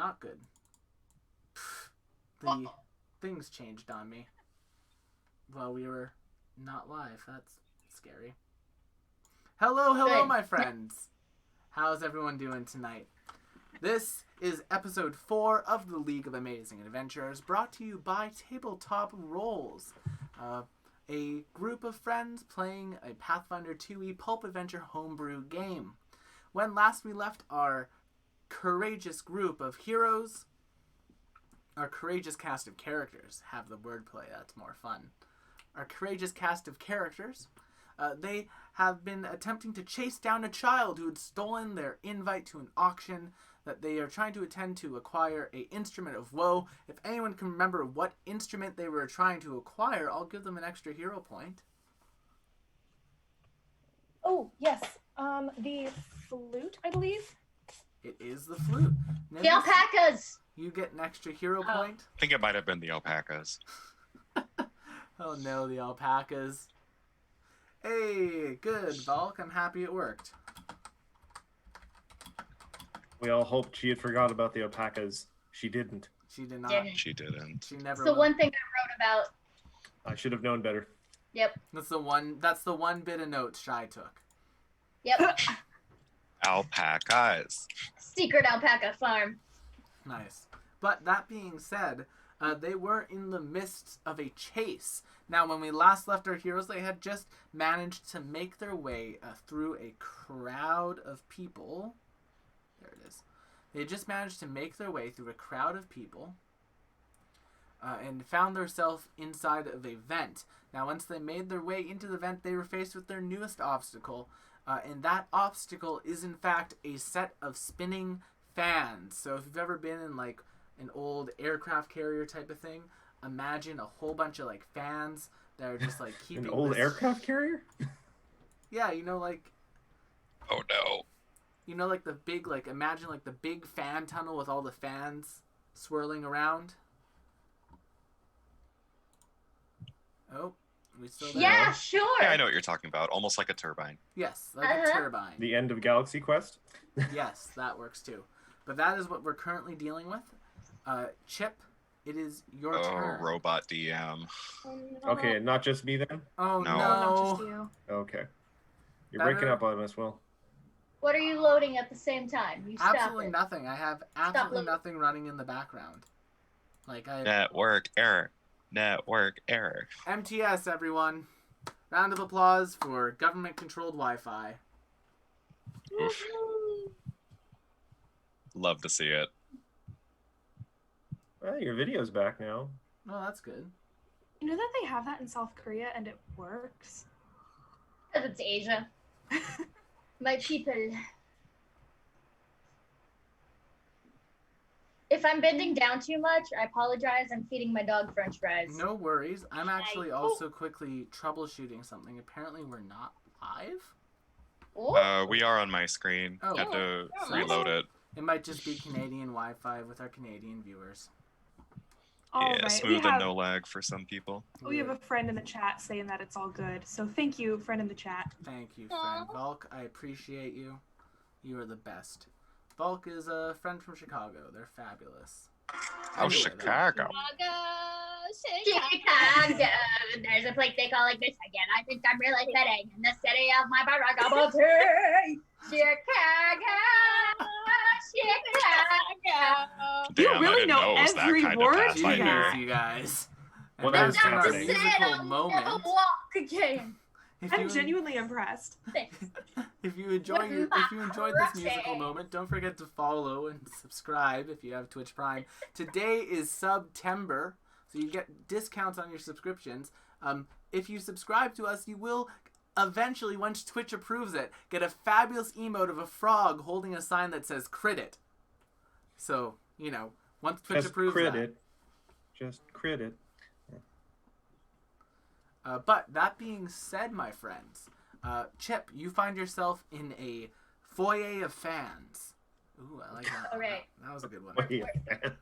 not good. The things changed on me while we were not live. That's scary. Hello, Good. my friends. How's everyone doing tonight? This is episode 4 of the League of Amazing Adventurers, brought to you by Tabletop Rolls, a group of friends playing a Pathfinder 2e pulp adventure homebrew game. When last we left our courageous group of heroes, our courageous cast of characters, have the wordplay, that's more fun. Our courageous cast of characters, they have been attempting to chase down a child who had stolen their invite to an auction that they are trying to attend to acquire a instrument of woe. If anyone can remember what instrument they were trying to acquire, I'll give them an extra hero point. Oh, yes. The flute, I believe. It is the flute. The alpacas! You get an extra hero point. I think it might have been the alpacas. Oh no, the alpacas. Hey, good, Valk. I'm happy it worked. We all hoped she had forgot about the alpacas. She didn't. She did not. She didn't. She never It's the will. one thing I wrote about. I should have known better. Yep. That's the one bit of notes Shy took. Yep. Alpacas. Secret alpaca farm. Nice. But that being said, they were in the midst of a chase. Now, when we last left our heroes, they had just managed to make their way through a crowd of people. There it is. They had just managed to make their way through a crowd of people and found themselves inside of a vent. Now, once they made their way into the vent, they were faced with their newest obstacle. And that obstacle is, in fact, a set of spinning fans. So if you've ever been in, like, an old aircraft carrier type of thing, imagine a whole bunch of, like, fans that are just, like, keeping... An old aircraft carrier? Yeah, you know, like... Oh, no. You know, like, the big, like, imagine, like, the big fan tunnel with all the fans swirling around. Oh, we still there? Yeah, sure. Yeah, I know what you're talking about. Almost like a turbine. Yes, like a turbine. The end of Galaxy Quest? Yes, that works too. But that is what we're currently dealing with. Chip, it is your turn. Oh, robot DM. Okay, not just me then? Oh, No. Not no. just you. Okay. You're Better- breaking up on us, Will. What are you loading at the same time? You stop Absolutely it. nothing. I have absolutely loading. nothing running in the background. Like, Network error. Network error. MTS, everyone. Round of applause for government-controlled Wi-Fi. Oof. Love to see it. Well, your video's back now. Oh, that's good. You know that they have that in South Korea and it works? Because it's Asia. My people. If I'm bending down too much, I apologize. I'm feeding my dog French fries. No worries. I'm actually also quickly troubleshooting something. Apparently, we're not live. Ooh. We are on my screen. Oh. Had to Oh. reload it. It might just be Canadian Wi-Fi with our Canadian viewers. All Yeah, right. smooth and no lag for some people. We have a friend in the chat saying that it's all good. So thank you, friend in the chat. Thank you, friend Volk. I appreciate you. You are the best. Volk is a friend from Chicago. They're fabulous. Oh, Anyway, Chicago. Chicago. There's a place they call like this again. I think I'm really fitting in the city of my barragabati. Chicago. Chicago. You Damn, really I didn't know it was every that kind word of to Pathfinder. that. Jeez, you guys. And What that's is been our happening? musical Never moment. walk again. If I'm you- genuinely impressed. Thanks. If you enjoyed this musical moment, don't forget to follow and subscribe if you have Twitch Prime. Today is September, so you get discounts on your subscriptions. If you subscribe to us, you will eventually, once Twitch approves it, get a fabulous emote of a frog holding a sign that says "Crit it." So, you know, once Twitch Just approves crit that. it. Just crit it. But that being said, my friends, Chip, you find yourself in a foyer of fans. Ooh, I like that. All right. That was a good one. Wait, fans.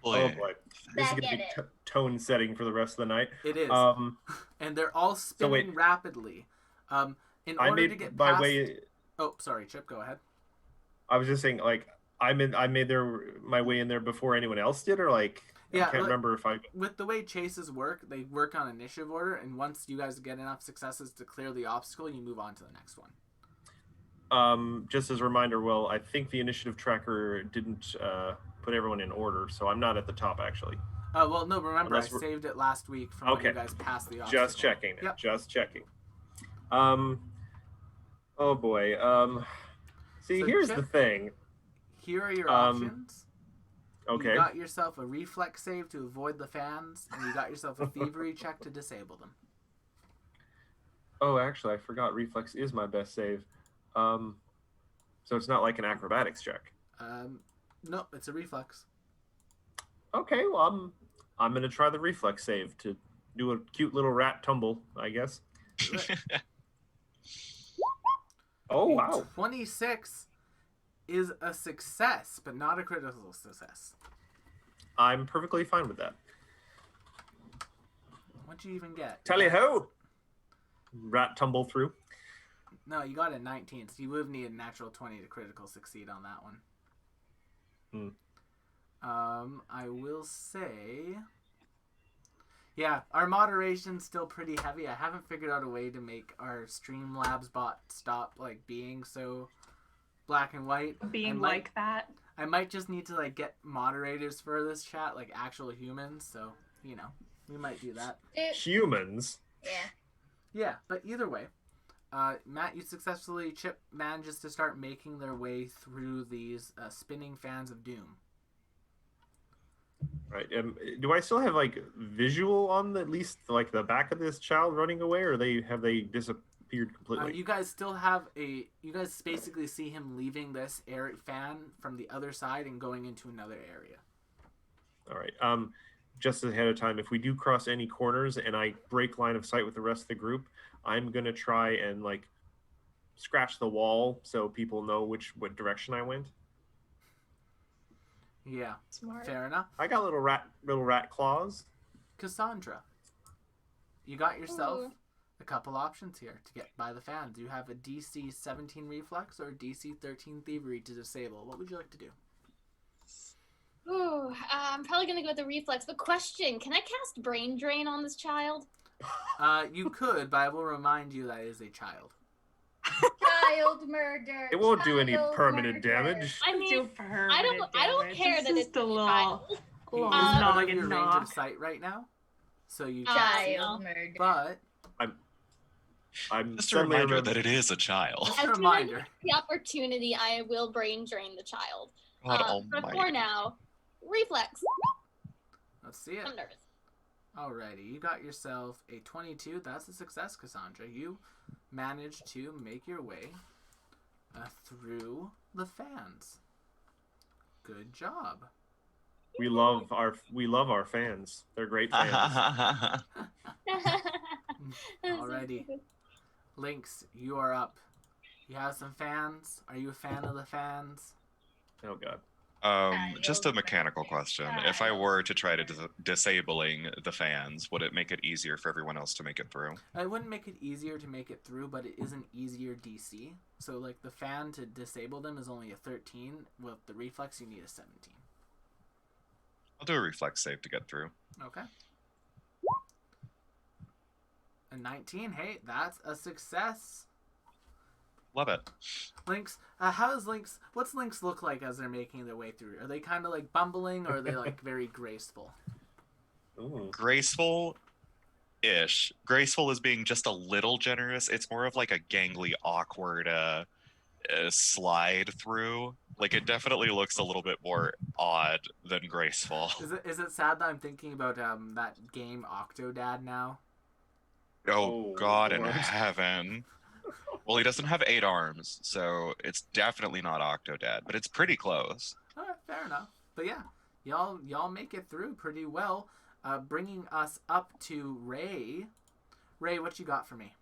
Oh Boy. boy. This is Back going to at be it. tone setting for the rest of the night. It is. And they're all spinning wait. rapidly. In I order made, to get by past... way, Oh, sorry, Chip, go ahead. I was just saying, like, I made my way in there before anyone else did, or like Yeah, I can't remember if I. With the way chases work, they work on initiative order, and once you guys get enough successes to clear the obstacle, you move on to the next one. Just as a reminder, well, I think the initiative tracker didn't put everyone in order, so I'm not at the top actually. Well, no, remember, Unless I we're- saved it last week from when you guys passed the obstacle. Just checking. Yep. Just checking. Oh boy. See, So here's check- the thing. Here are your options. Okay. You got yourself a reflex save to avoid the fans, and you got yourself a thievery check to disable them. Oh, actually, I forgot reflex is my best save. So it's not like an acrobatics check. No, it's a reflex. Okay, well, I'm gonna try the reflex save to do a cute little rat tumble, I guess. Oh wow! 26 is a success, but not a critical success. I'm perfectly fine with that. What'd you even get? Tally ho! Rat tumble through. No, you got a 19, so you would have needed a natural 20 to critical succeed on that one. I will say... Yeah, our moderation's still pretty heavy. I haven't figured out a way to make our Streamlabs bot stop, like, being so black and white. Being like that. I might just need to, like, get moderators for this chat, like actual humans, so, you know, we might do that. Humans? Yeah. Yeah, but either way, Matt, you successfully, Chip manages to start making their way through these spinning fans of doom. Right. Do I still have like visual on at least like the back of this child running away, or have they disappeared completely? You guys still have you guys basically see him leaving this air fan from the other side and going into another area. All right. Just ahead of time, if we do cross any corners and I break line of sight with the rest of the group, I'm gonna try and like scratch the wall so people know what direction I went. Yeah, Smart. fair enough. I got little rat claws. Cassandra, you got yourself a couple options here to get by the fans. You have a DC 17 reflex or a DC 13 thievery to disable. What would you like to do? Ooh, I'm probably gonna go with the reflex. But question: can I cast brain drain on this child? You could, but I will remind you that it is a child. Child murder. It won't do any child permanent murder. damage. I mean, I don't care that it's a a little, child. He little is out of noggin your range knock. of sight right now, so you Child murder. but I'm Just a reminder suddenly that it is a child. just As a soon as I reminder. get the opportunity, I will brain drain the child. God But for almighty. now, reflex. Let's see it. I'm nervous. Alrighty, you got yourself a 22. That's a success, Cassandra. You managed to make your way through the fans. Good job. We love our fans. They're great fans. Alrighty. Lynx, you are up. You have some fans. Are you a fan of the fans? Oh god. Just a mechanical question. If I were to try to disabling the fans, would it make it easier for everyone else to make it through? It wouldn't make it easier to make it through, but it is an easier DC. So, like, the fan to disable them is only a 13. With the reflex, you need a 17. I'll do a reflex save to get through. Okay. A 19. Hey, that's a success. Love it. Lynx, what's Lynx look like as they're making their way through? Are they kind of like bumbling, or are they like very graceful? Ooh. Graceful-ish. Graceful is being just a little generous. It's more of like a gangly, awkward slide through. Like, it definitely looks a little bit more odd than graceful. Is it sad that I'm thinking about that game Octodad now? Oh, God in Lord. heaven. Well, he doesn't have 8 arms, so it's definitely not Octodad, but it's pretty close. All right, fair enough. But yeah, y'all make it through pretty well. Bringing us up to Ray. Ray, what you got for me?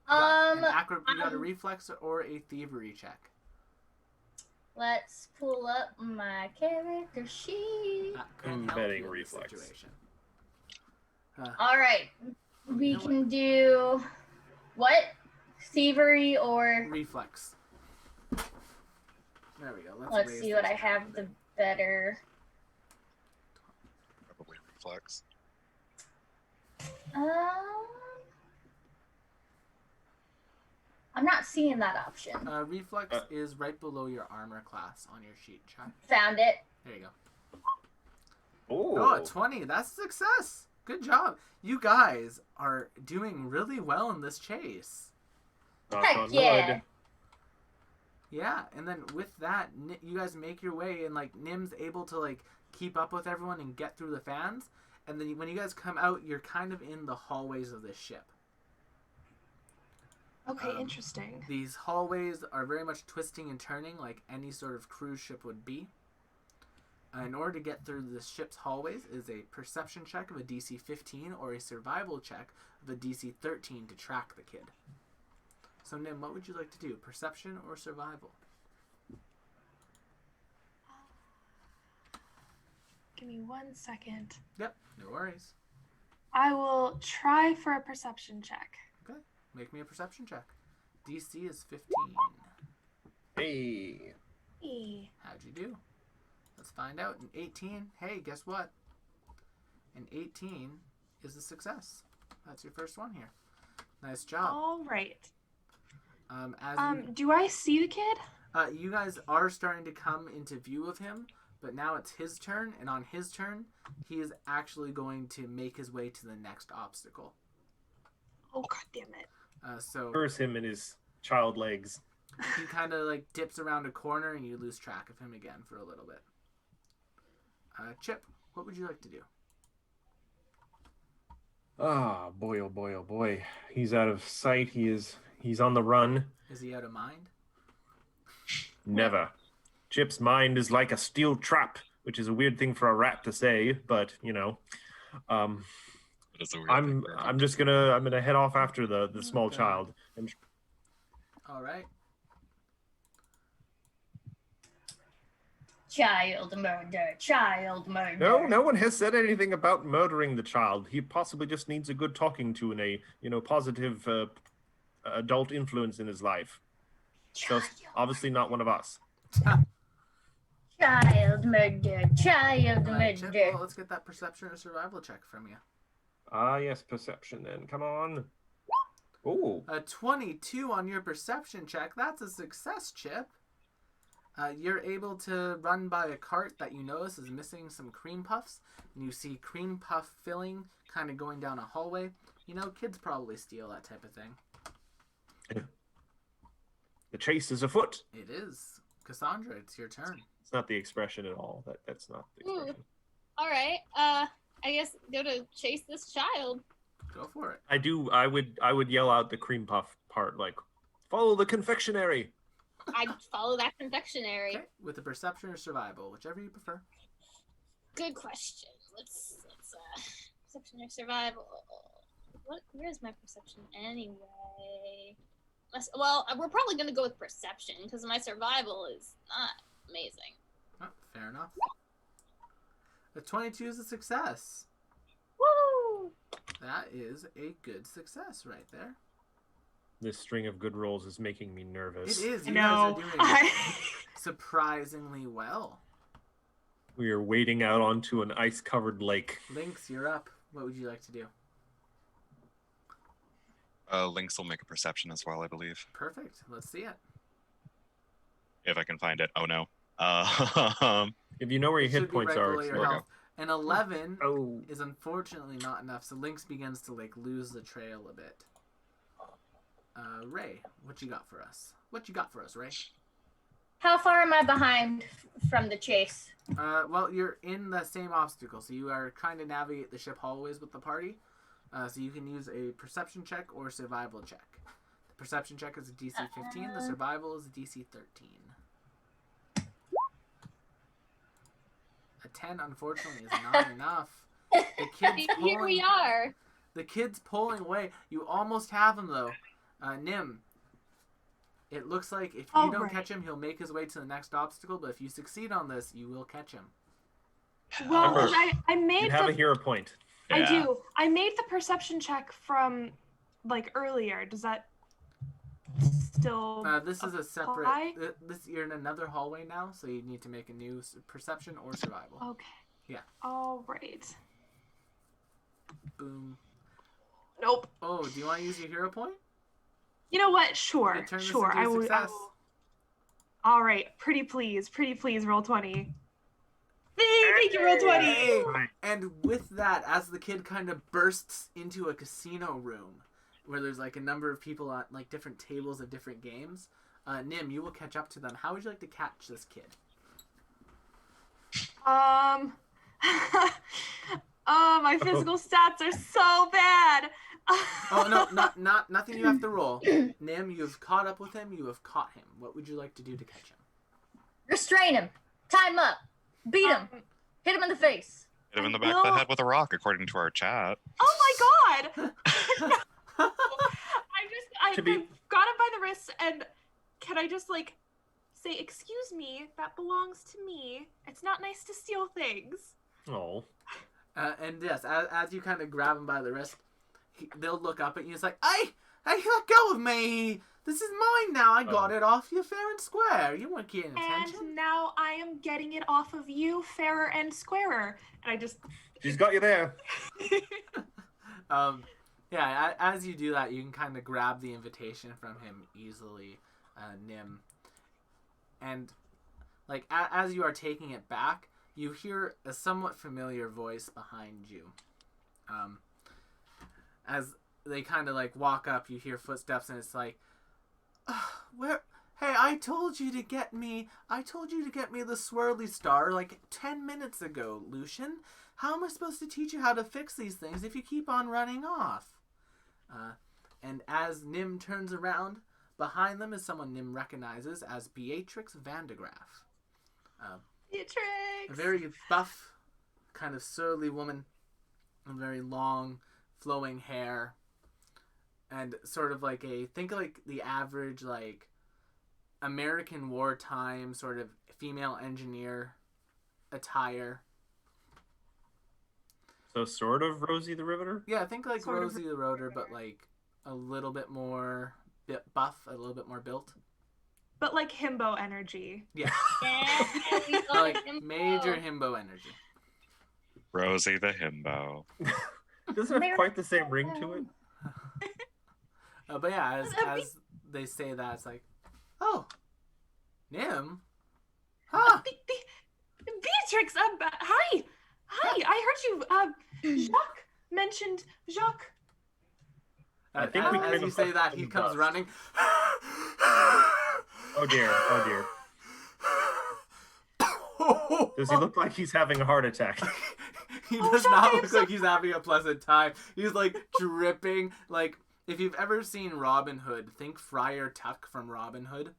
You got a reflex or a thievery check? Let's pull up my character sheet. That could help Embedding you in this reflex. situation. All right, we can do what? Thievery or Reflex. There we go. Let's raise see what this I have down a the bit. better. Probably reflex. I'm not seeing that option. Reflex is right below your armor class on your sheet, Chad. Found it. There you go. Oh, Oh, a 20. That's a success. Good job. You guys are doing really well in this chase. knock Heck on yeah. wood. Yeah, and then with that, you guys make your way, and like Nim's able to like keep up with everyone and get through the fans. And then when you guys come out, you're kind of in the hallways of this ship. Okay, interesting. These hallways are very much twisting and turning like any sort of cruise ship would be. In order to get through the ship's hallways is a perception check of a DC 15 or a survival check of a DC 13 to track the kid. So Nim, what would you like to do? Perception or survival? Give me 1 second. Yep, no worries. I will try for a perception check. Okay, make me a perception check. DC is 15. Hey. How'd you do? Let's find out. An 18. Hey, guess what? An 18 is a success. That's your first one here. Nice job. All right. You, Do I see the kid? you guys are starting to come into view of him, but now it's his turn, and on his turn, he is actually going to make his way to the next obstacle. Oh, god damn it. So Curse him in his child legs. he kind of like dips around a corner, and you lose track of him again for a little bit. Chip, what would you like to do? Ah, boy, oh boy, oh boy. He's out of sight. He's on the run. Is he out of mind? Never. Chip's mind is like a steel trap, which is a weird thing for a rat to say, but you know. That is a weird I'm thing for a I'm rat just to say. gonna head off after the small Okay. child. And All right. Child murder. Child murder. no one has said anything about murdering the child. He possibly just needs a good talking to and a positive adult influence in his life. So Child, obviously not one of us. child murder. Child All right, Chip, murder. well, let's get that perception or survival check from you. Ah, yes, perception then. Come on. Oh, A 22 on your perception check. That's a success, Chip. You're able to run by a cart that you notice is missing some cream puffs. And you see cream puff filling kind of going down a hallway. You know, kids probably steal that type of thing. the chase is afoot. It is. Cassandra, it's your turn. It's not the expression at all. That's not the expression. All right. I guess go to chase this child. Go for it. I would yell out the cream puff part, like, follow the confectionery. I'd follow that confectionery. Okay, with a perception or survival, whichever you prefer. Good question. Let's perception or survival. Where's my perception anyway? Well, we're probably gonna go with perception because my survival is not amazing. Oh, fair enough. A 22 is a success. Woo! That is a good success right there. This string of good rolls is making me nervous. It is. You No. guys are doing surprisingly well. We are wading out onto an ice-covered lake. Lynx, you're up. What would you like to do? LYNX will make a perception as well, I believe, Perfect. Let's see it. if I can find it. Oh no. If you know where your Should hit be points right are, below it's your there we health. An 11 oh, is unfortunately not enough, so Lynx begins to like lose the trail a bit. Ray, what you got for us? What you got for us, Ray? How far am I behind from the chase? Well, you're in the same obstacle, so you are trying to navigate the ship hallways with the party. So you can use a perception check or survival check. The perception check is a DC 15. The survival is a DC 13. A 10, unfortunately, is not enough. The kid's Here we pulling. are. The kid's pulling away. You almost have him though. Nim. It looks like if you don't Alright. catch him, he'll make his way to the next obstacle. But if you succeed on this, you will catch him. Well, Remember, I made you have a the hero point. I Yeah. do. I made the perception check from like earlier. Does that still This is a separate. apply? You're in another hallway now, so you need to make a new perception or survival. Okay. Yeah. All right. Boom. Nope. Oh, do you want to use your hero point? You know what? Sure. Okay, turn this Sure. into a I will. success. All right. Pretty please, roll 20. Thank you, roll 20. Hey! Right. And with that, as the kid kind of bursts into a casino room where there's like a number of people on like different tables of different games, Nim, you will catch up to them. How would you like to catch this kid? Oh, my physical stats are so bad. Oh no, nothing you have to roll. Nim, you have caught up with him. You have caught him. What would you like to do to catch him? Restrain him. Tie him up. Beat him. Hit him in the face. Hit him in the back of the head with a rock, according to our chat. Oh my god! I To be- got him by the wrist, and can I just like say, "Excuse me, that belongs to me. It's not nice to steal things." Oh. And yes, as you kind of grab him by the wrist, they'll look up at you. It's like, hey, let go of me. This is mine now. I got it off you fair and square. You weren't getting attention. And now I am getting it off of you, fairer and squarer. And I just. She's got you there. Yeah, as you do that, you can kind of grab the invitation from him easily, Nim. And, like, as you are taking it back, you hear a somewhat familiar voice behind you. As they kind of, like, walk up, you hear footsteps, and it's like, where... Hey, I told you to get me the swirly star, like, 10 minutes ago, Lucian. How am I supposed to teach you how to fix these things if you keep on running off? And as Nim turns around, behind them is someone Nim recognizes as Beatrix Vandegraff. Beatrix! A very buff, kind of surly woman, with very long, flowing hair, and sort of like think of like the average, like, American wartime sort of female engineer attire. So sort of Rosie the Riveter? Yeah, I think like Sort of Rosie the Rotor, but like a little bit more buff, a little bit more built. But like himbo energy. Yeah, Yeah, we got like him. major himbo energy. Rosie the himbo. Doesn't have quite the same ring to it. But yeah, as they say that, it's like, oh, Nim? Huh? Beatrix, hi! Hi, I heard you, Jacques mentioned Jacques. I think we as kind you of say that, he fucking comes bust. running. Oh dear, oh dear. Does he look like he's having a heart attack? He Oh, does Jacques, not I am look so like he's having a pleasant time. He's like dripping. Like, if you've ever seen Robin Hood, think Friar Tuck from Robin Hood.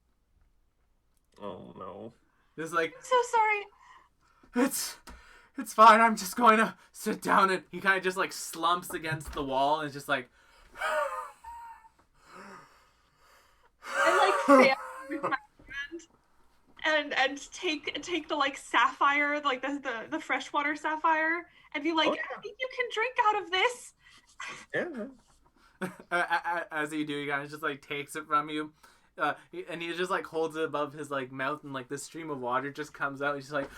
Oh no. It's like, I'm so sorry. it's fine. I'm just going to sit down. And he kind of just like slumps against the wall and is just like. I like stand with my hand and take the like sapphire, like the freshwater sapphire, and be like, Oh, yeah. I think you can drink out of this. Yeah. As you do, he kind of just like takes it from you, and he just like holds it above his like mouth, and like this stream of water just comes out. He's just like,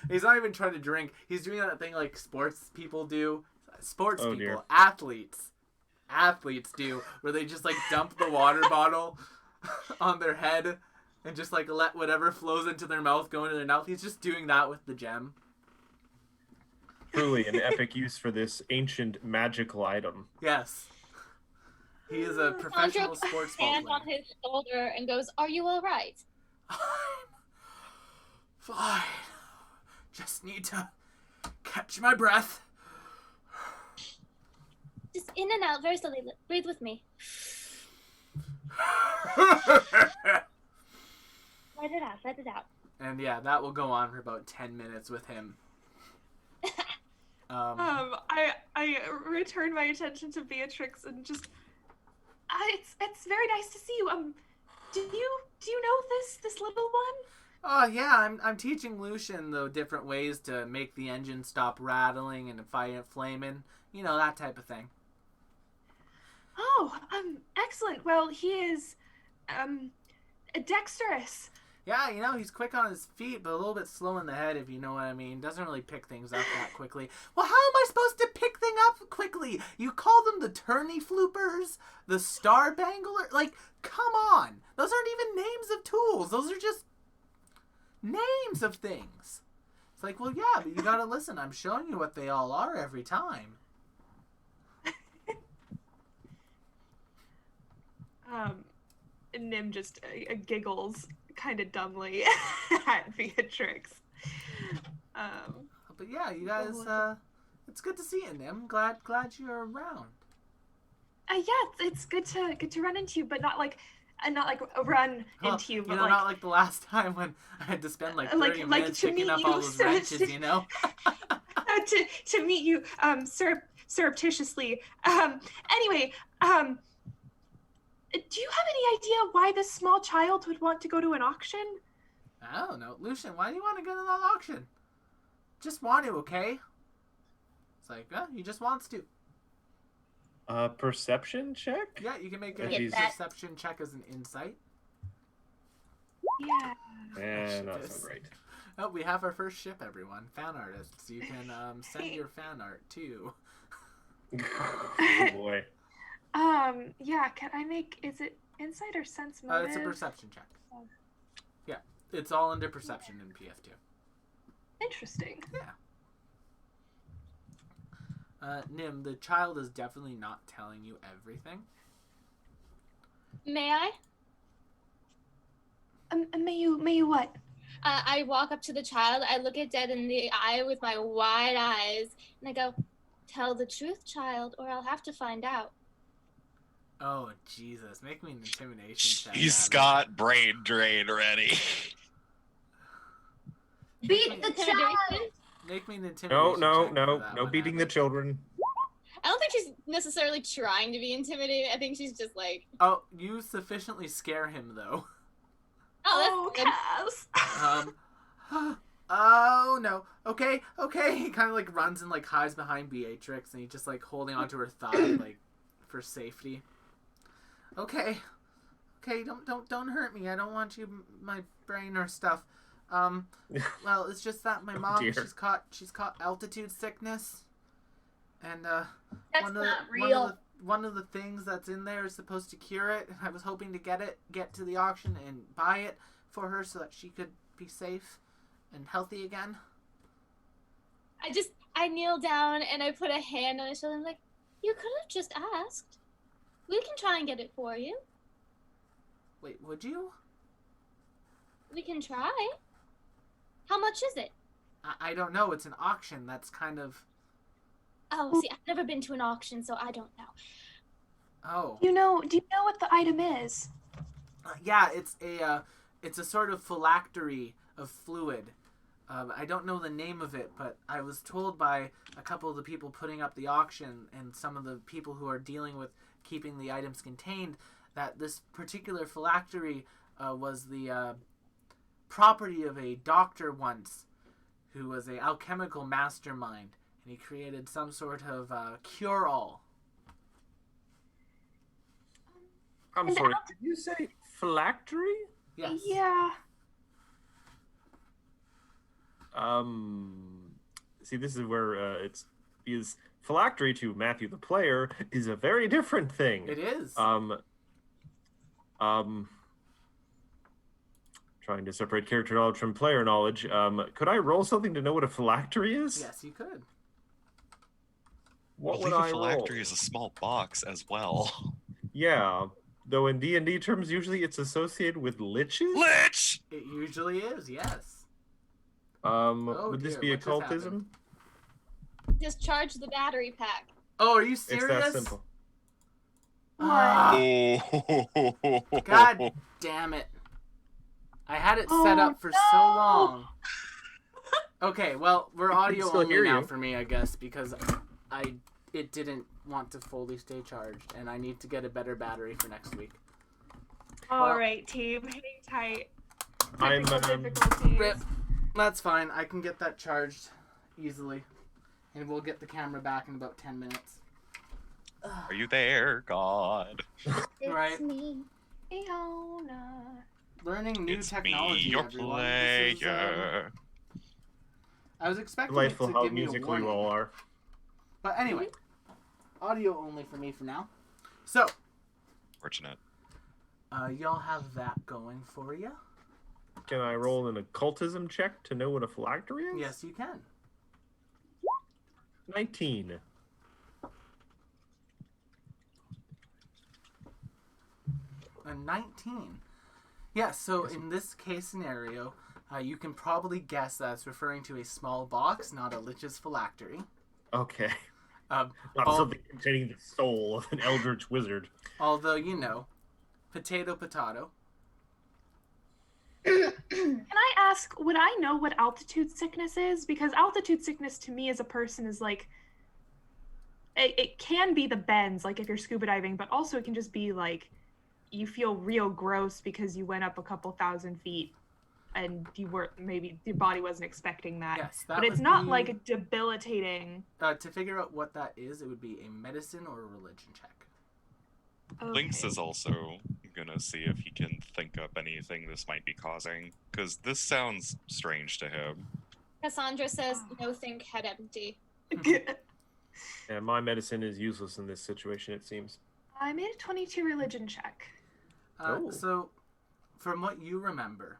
he's not even trying to drink. He's doing that thing like sports people do. Sports Oh, people, dear. athletes do, where they just like dump the water bottle on their head and just like let whatever flows into their mouth go into their mouth. He's just doing that with the gem. Truly an epic use for this ancient magical item. Yes. He is a professional Sandra sports puts his hand ball on his shoulder and goes, "Are you all right?" I'm fine. Just need to catch my breath. Just in and out, very slowly. Breathe with me. Let it out. Let it out. And yeah, that will go on for about 10 minutes with him. I return my attention to Beatrix and just, it's very nice to see you. Do you know this little one? Oh yeah, I'm teaching Lucian the different ways to make the engine stop rattling and fire flaming. You know, that type of thing. Oh, excellent. Well, he is dexterous. Yeah, you know, he's quick on his feet, but a little bit slow in the head, if you know what I mean. Doesn't really pick things up that quickly. Well, how am I supposed to pick things up quickly? You call them the tourney floopers? The star bangler? Like, come on. Those aren't even names of tools. Those are just names of things. It's like, well, yeah, but you gotta listen. I'm showing you what they all are every time. Nim just giggles kind of dumbly at Beatrix. But yeah, you guys, it's good to see you, Nim. Glad you're around. Yeah, it's good to run into you, but not like run into you, but you know, like not like the last time when I had to spend like 30 minutes picking up all those wrenches, you know? to meet you surreptitiously. Anyway, do you have any idea why this small child would want to go to an auction? I don't know. Lucian, why do you want to go to that auction? Just want to, okay? It's like, he just wants to. Perception check? Yeah, you can make a perception check as an insight. Yeah. Not so great. Oh, we have our first ship, everyone. Fan artists. You can send your fan art, too. Oh, boy. Yeah, can I make, is it insight or sense motive? It's a perception check. Yeah, it's all under perception in PF2. Interesting. Yeah. Nim, the child is definitely not telling you everything. May I? May you what? I walk up to the child. I look it dead in the eye with my wide eyes, and I go, "Tell the truth, child, or I'll have to find out." Oh, Jesus. Make me an intimidation check. He's got brain drain ready. Beat the child! Make me an intimidation check. No beating the children. I don't think she's necessarily trying to be intimidating. I think she's just like... Oh, you sufficiently scare him, though. Oh, that's Cass. Oh, no. Okay. He kind of, like, runs and, like, hides behind Beatrix, and he's just, like, holding onto her thigh, like, for safety. Okay, don't hurt me. I don't want you, my brain or stuff. Well, it's just that my mom, dear. she's caught altitude sickness, and That's not real. one of the things that's in there is supposed to cure it. I was hoping to get to the auction and buy it for her so that she could be safe and healthy again. I kneel down and I put a hand on his shoulder and I'm like, "You could have just asked. We can try and get it for you. Wait, would you? We can try. How much is it?" I don't know. It's an auction. That's kind of... Oh, see, I've never been to an auction, so I don't know. Oh. Do you know what the item is? Yeah, it's a sort of phylactery of fluid. I don't know the name of it, but I was told by a couple of the people putting up the auction and some of the people who are dealing with keeping the items contained that this particular phylactery was the property of a doctor once who was a alchemical mastermind, and he created some sort of cure-all. I'm sorry, did you say phylactery? Yes. Yeah. See, this is where it's because phylactery to Matthew the player is a very different thing. It is. Trying to separate character knowledge from player knowledge. Could I roll something to know what a phylactery is? Yes, you could. What I would believe I a roll? phylactery is a small box as well. Yeah, though in D&D terms, usually it's associated with liches. Lich! It usually is, yes. Would this dear, be what just occultism? Just charge the battery pack. Oh, are you It's serious? that simple. Ah, Oh. God damn it. I had it set up for so long. Okay, well, we're audio still only hear now you. for me, I guess, because it didn't want to fully stay charged, and I need to get a better battery for next week. All right, team, hang tight. I'm Technical difficulties. Rip. That's fine. I can get that charged easily, and we'll get the camera back in about 10 minutes. Are you there, God? It's Right. me. Fiona. Learning new It's technology, me, your everyone. This is, player. I was expecting Delightful it to how give me a musical you warning. all are. But anyway, audio only for me for now. So, Fortunate. y'all have that going for you. Can I roll an occultism check to know what a phylactery is? Yes, you can. 19. A 19. Yeah, so in this case scenario, you can probably guess that it's referring to a small box, not a lich's phylactery. Okay. Um, Not al- something containing the soul of an eldritch wizard. although, you know, potato. Can I ask, would I know what altitude sickness is? Because altitude sickness to me as a person is like, it can be the bends, like if you're scuba diving, but also it can just be like, you feel real gross because you went up a couple thousand feet and you were, maybe your body wasn't expecting that. Yes, that But it's would not be- like a debilitating. To figure out what that is, it would be a medicine or a religion check. Lynx Okay. is also gonna see if he can think up anything this might be causing, because this sounds strange to him. Cassandra says, no, think head empty. Yeah, my medicine is useless in this situation, it seems. I made a 22 religion check. Oh. So, from what you remember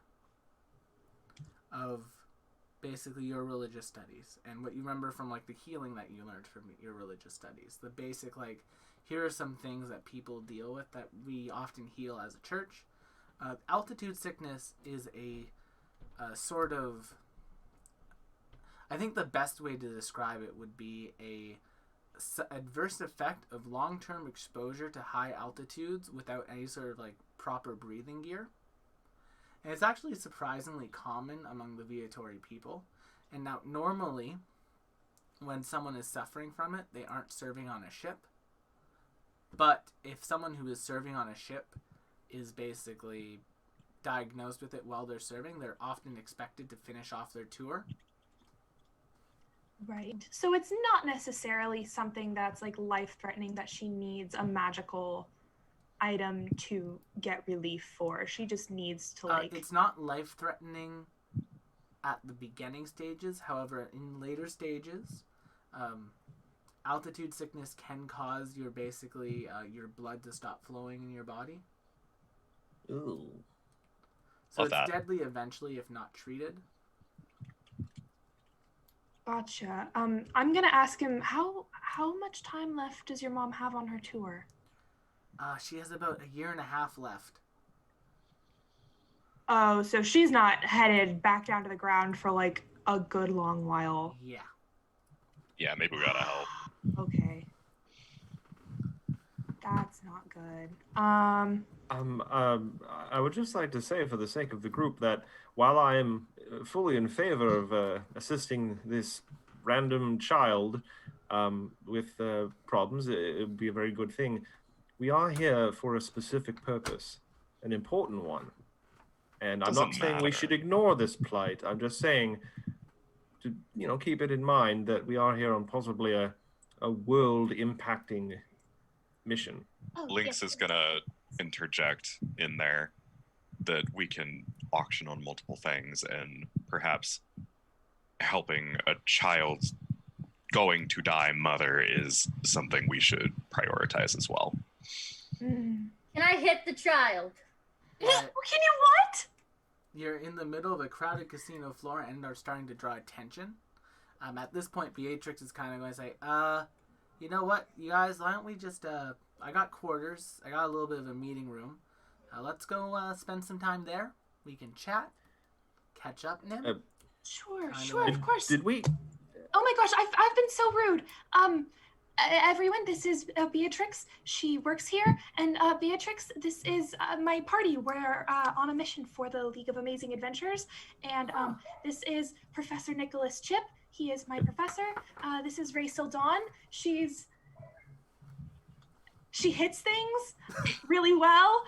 of basically your religious studies, and what you remember from like the healing that you learned from your religious studies, the basic like, here are some things that people deal with that we often heal as a church. Altitude sickness is a sort of, I think the best way to describe it would be a adverse effect of long-term exposure to high altitudes without any sort of like proper breathing gear. And it's actually surprisingly common among the Viatori people. And now normally when someone is suffering from it, they aren't serving on a ship. But if someone who is serving on a ship is basically diagnosed with it while they're serving, they're often expected to finish off their tour. Right. So it's not necessarily something that's like life-threatening that she needs a magical item to get relief for. She just needs to like... It's not life-threatening at the beginning stages. However, in later stages, altitude sickness can cause your your blood to stop flowing in your body. Ooh. So Love it's that. deadly eventually if not treated. Gotcha. I'm gonna ask him, how much time left does your mom have on her tour? She has about a year and a half left. Oh, so she's not headed back down to the ground for like a good long while. Yeah. Yeah, maybe we gotta help. Okay. That's not good. I would just like to say, for the sake of the group, that while I am fully in favor of assisting this random child with problems, it would be a very good thing. We are here for a specific purpose, an important one. And I'm not Doesn't saying we matter. should ignore this plight. I'm just saying to, keep it in mind that we are here on possibly a world-impacting mission. Oh, Lynx is gonna interject in there that we can auction on multiple things, and perhaps helping a child's going to die mother is something we should prioritize as well. Mm. Can I hit the child? But Can you what? you're in the middle of a crowded casino floor and are starting to draw attention. At this point, Beatrix is kind of going to say, you know what, you guys, why don't we just, I got quarters. I got a little bit of a meeting room. Let's go spend some time there. We can chat, catch up, Nim. Sure, I sure, know. of course. Did we? Oh my gosh, I've been so rude. Everyone, this is Beatrix. She works here, and Beatrix, this is my party. We're on a mission for the League of Amazing Adventures, and this is Professor Nicholas Chip. He is my professor. This is Rachel Dawn. She hits things really well.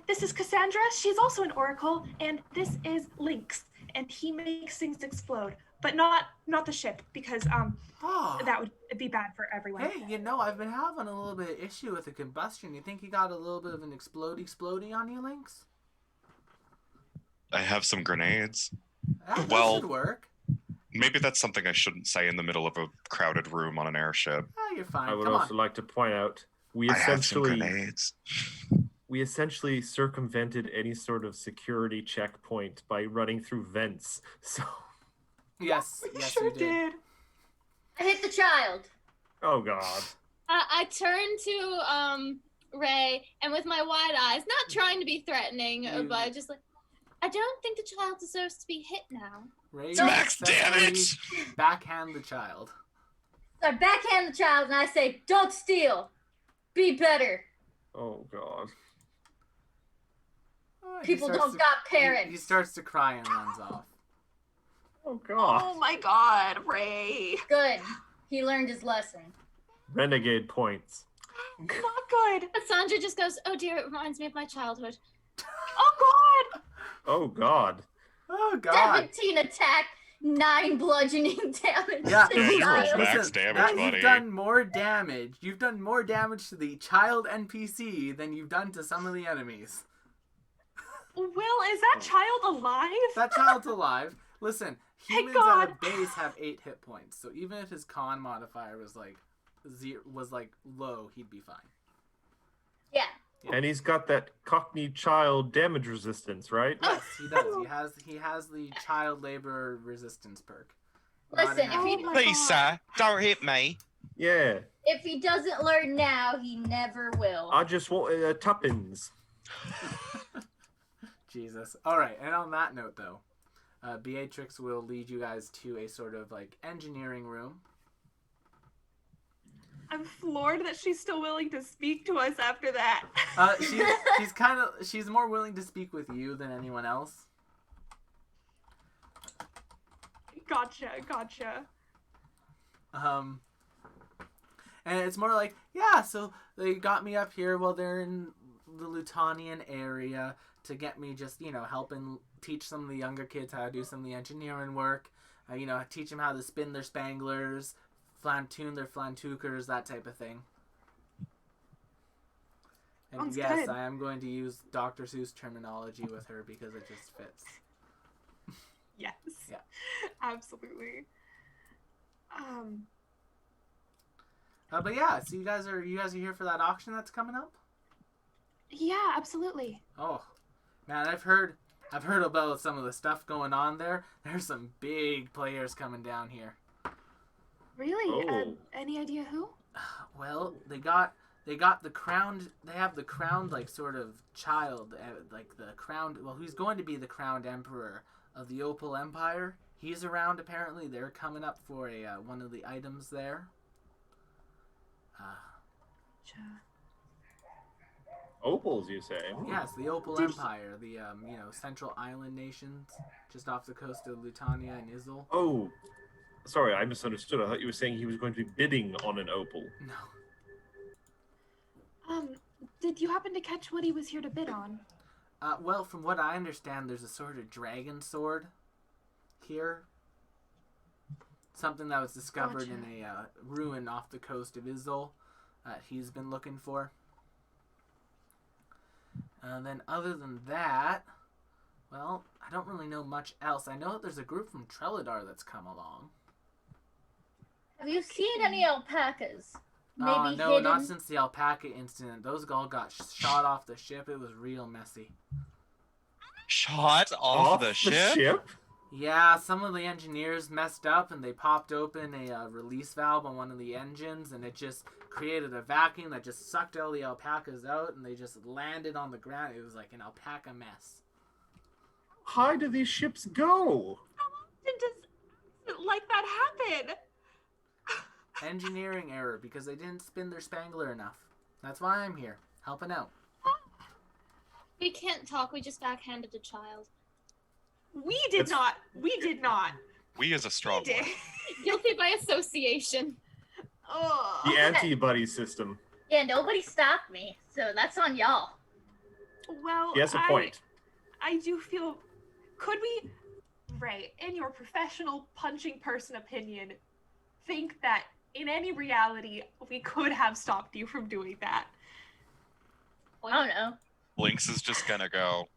This is Cassandra. She's also an oracle, and this is LYNX, and he makes things explode. but not the ship, because Oh. that would be bad for everyone. Hey, I've been having a little bit of issue with the combustion. You think you got a little bit of an explodey on you, Lynx? I have some grenades. That Well- should work. Maybe that's something I shouldn't say in the middle of a crowded room on an airship. Oh, you're fine. I would Come also on. like to point out we I have some essentially grenades. we essentially circumvented any sort of security checkpoint by running through vents. So, Yes, We yes, sure you did. I hit the child. oh god. I turn to Ray, and with my wide eyes, not trying to be threatening, You- but just like, I don't think the child deserves to be hit now. Ray Max successfully damage! backhand the child. So I backhand the child and I say, "Don't steal. Be better. Oh god. Oh, he People starts don't to- got parents." He starts to cry and runs off. Oh god. Oh my God, Ray. Good. He learned his lesson. Renegade points. Not good. Cassandra just goes, oh dear, it reminds me of my childhood. Oh God. Oh god. Oh God. 17 attack, 9 bludgeoning damage. Yeah. to Yeah, the you rolled child. max Listen, damage, now buddy. you've done more damage. You've done more damage to the child NPC than you've done to some of the enemies. Will, is that child alive? That child's alive. Listen, Thank humans at a God. base have 8 hit points, so even if his con modifier was like low, he'd be fine. Yeah. And he's got that Cockney child damage resistance, right? Yes, he does. He has the child labor resistance perk. Not Listen, enough. if he, Oh my Please, God. sir, don't hit me. Yeah. if he doesn't learn now, he never will. I just want tuppence. Jesus. All right, and on that note, though, Beatrix will lead you guys to a sort of like engineering room. I'm floored that she's still willing to speak to us after that. She's more willing to speak with you than anyone else. Gotcha. And it's more like, yeah, so they got me up here while they're in the Lutonian area to get me just, helping teach some of the younger kids how to do some of the engineering work, teach them how to spin their spanglers, tune their flantukers, that type of thing. And Sounds yes, good. I am going to use Dr. Seuss terminology with her because it just fits. Yes. Yeah. Absolutely. But yeah, so you guys are here for that auction that's coming up? Yeah, absolutely. Oh, man, I've heard about some of the stuff going on there. There's some big players coming down here. Really? Oh. Any idea who? Well, they got the crowned. They have the crowned like sort of child, like the crowned. Well, who's going to be the crowned emperor of the Opal Empire? He's around apparently. They're coming up for a one of the items there. Opals, you say? Yes, the Opal Did he- Empire, the Central Island nations, just off the coast of Lutania and Izzle. Oh, sorry, I misunderstood. I thought you were saying he was going to be bidding on an opal. No. Did you happen to catch what he was here to bid on? Well, from what I understand, there's a sort of dragon sword here. Something that was discovered Gotcha. in a ruin off the coast of Izzle that he's been looking for. And then other than that, well, I don't really know much else. I know that there's a group from Treladar that's come along. Have you seen any alpacas? Maybe No, hidden? not since the alpaca incident. Those all got shot off the ship. It was real messy. Shot off the ship? Yeah, some of the engineers messed up and they popped open a release valve on one of the engines and it just created a vacuum that just sucked all the alpacas out and they just landed on the ground. It was like an alpaca mess. How do these ships go? Does like that happen? Engineering error because they didn't spin their spangler enough. That's why I'm here, helping out. We can't talk, we just backhanded the child. We did not. We as a strong We did. one. Guilty by association. Oh. The anti-buddy system. Yeah, nobody stopped me, so that's on y'all. Well, He has a point. I do feel. Could we, Ray, in your professional punching person opinion, think that in any reality we could have stopped you from doing that? I don't know. Lynx is just gonna go.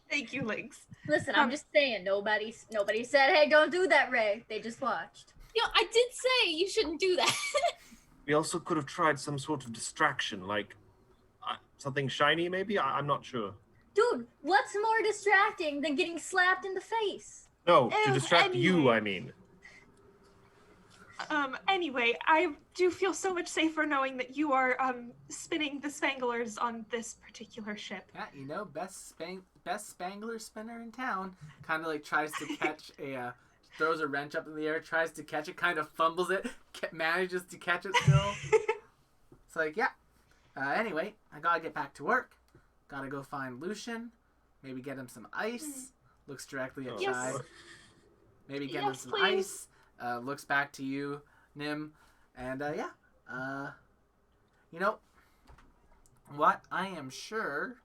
Thank you, Lynx. Listen, I'm just saying, nobody said, hey, don't do that, Ray. They just watched. You know, I did say you shouldn't do that. We also could have tried some sort of distraction, like something shiny, maybe? I'm not sure. Dude, what's more distracting than getting slapped in the face? No, to distract you, Anyway. I mean. Anyway, I do feel so much safer knowing that you are, spinning the Spanglers on this particular ship. Yeah, you know, best Spangler spinner in town. Kind of like tries to catch throws a wrench up in the air, tries to catch it, kind of fumbles it, manages to catch it still. It's like, yeah. Anyway, I gotta get back to work. Gotta go find Lucian. Maybe get him some ice. Looks directly at Yes. Shai. Maybe get him Yes, some please. ice. Looks back to you, Nim. And, you know, what? I am sure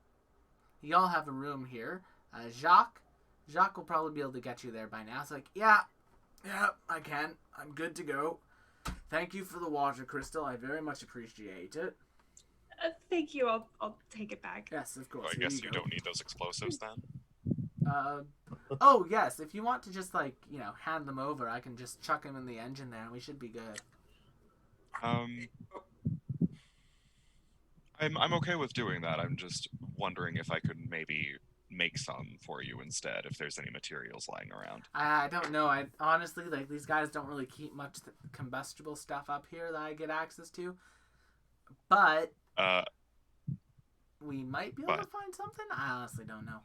y'all have a room here. Jacques will probably be able to get you there by now. It's like, yeah, I can. I'm good to go. Thank you for the water crystal. I very much appreciate it. Thank you. I'll take it back. Yes, of course. Well, I Here guess you go. don't need those explosives then. Oh, yes. If you want to just, like, you know, hand them over, I can just chuck them in the engine there and we should be good. I'm okay with doing that. I'm just wondering if I could maybe make some for you instead, if there's any materials lying around. I don't know. I honestly, like, these guys don't really keep much combustible stuff up here that I get access to. But we might be able to find something. I honestly don't know.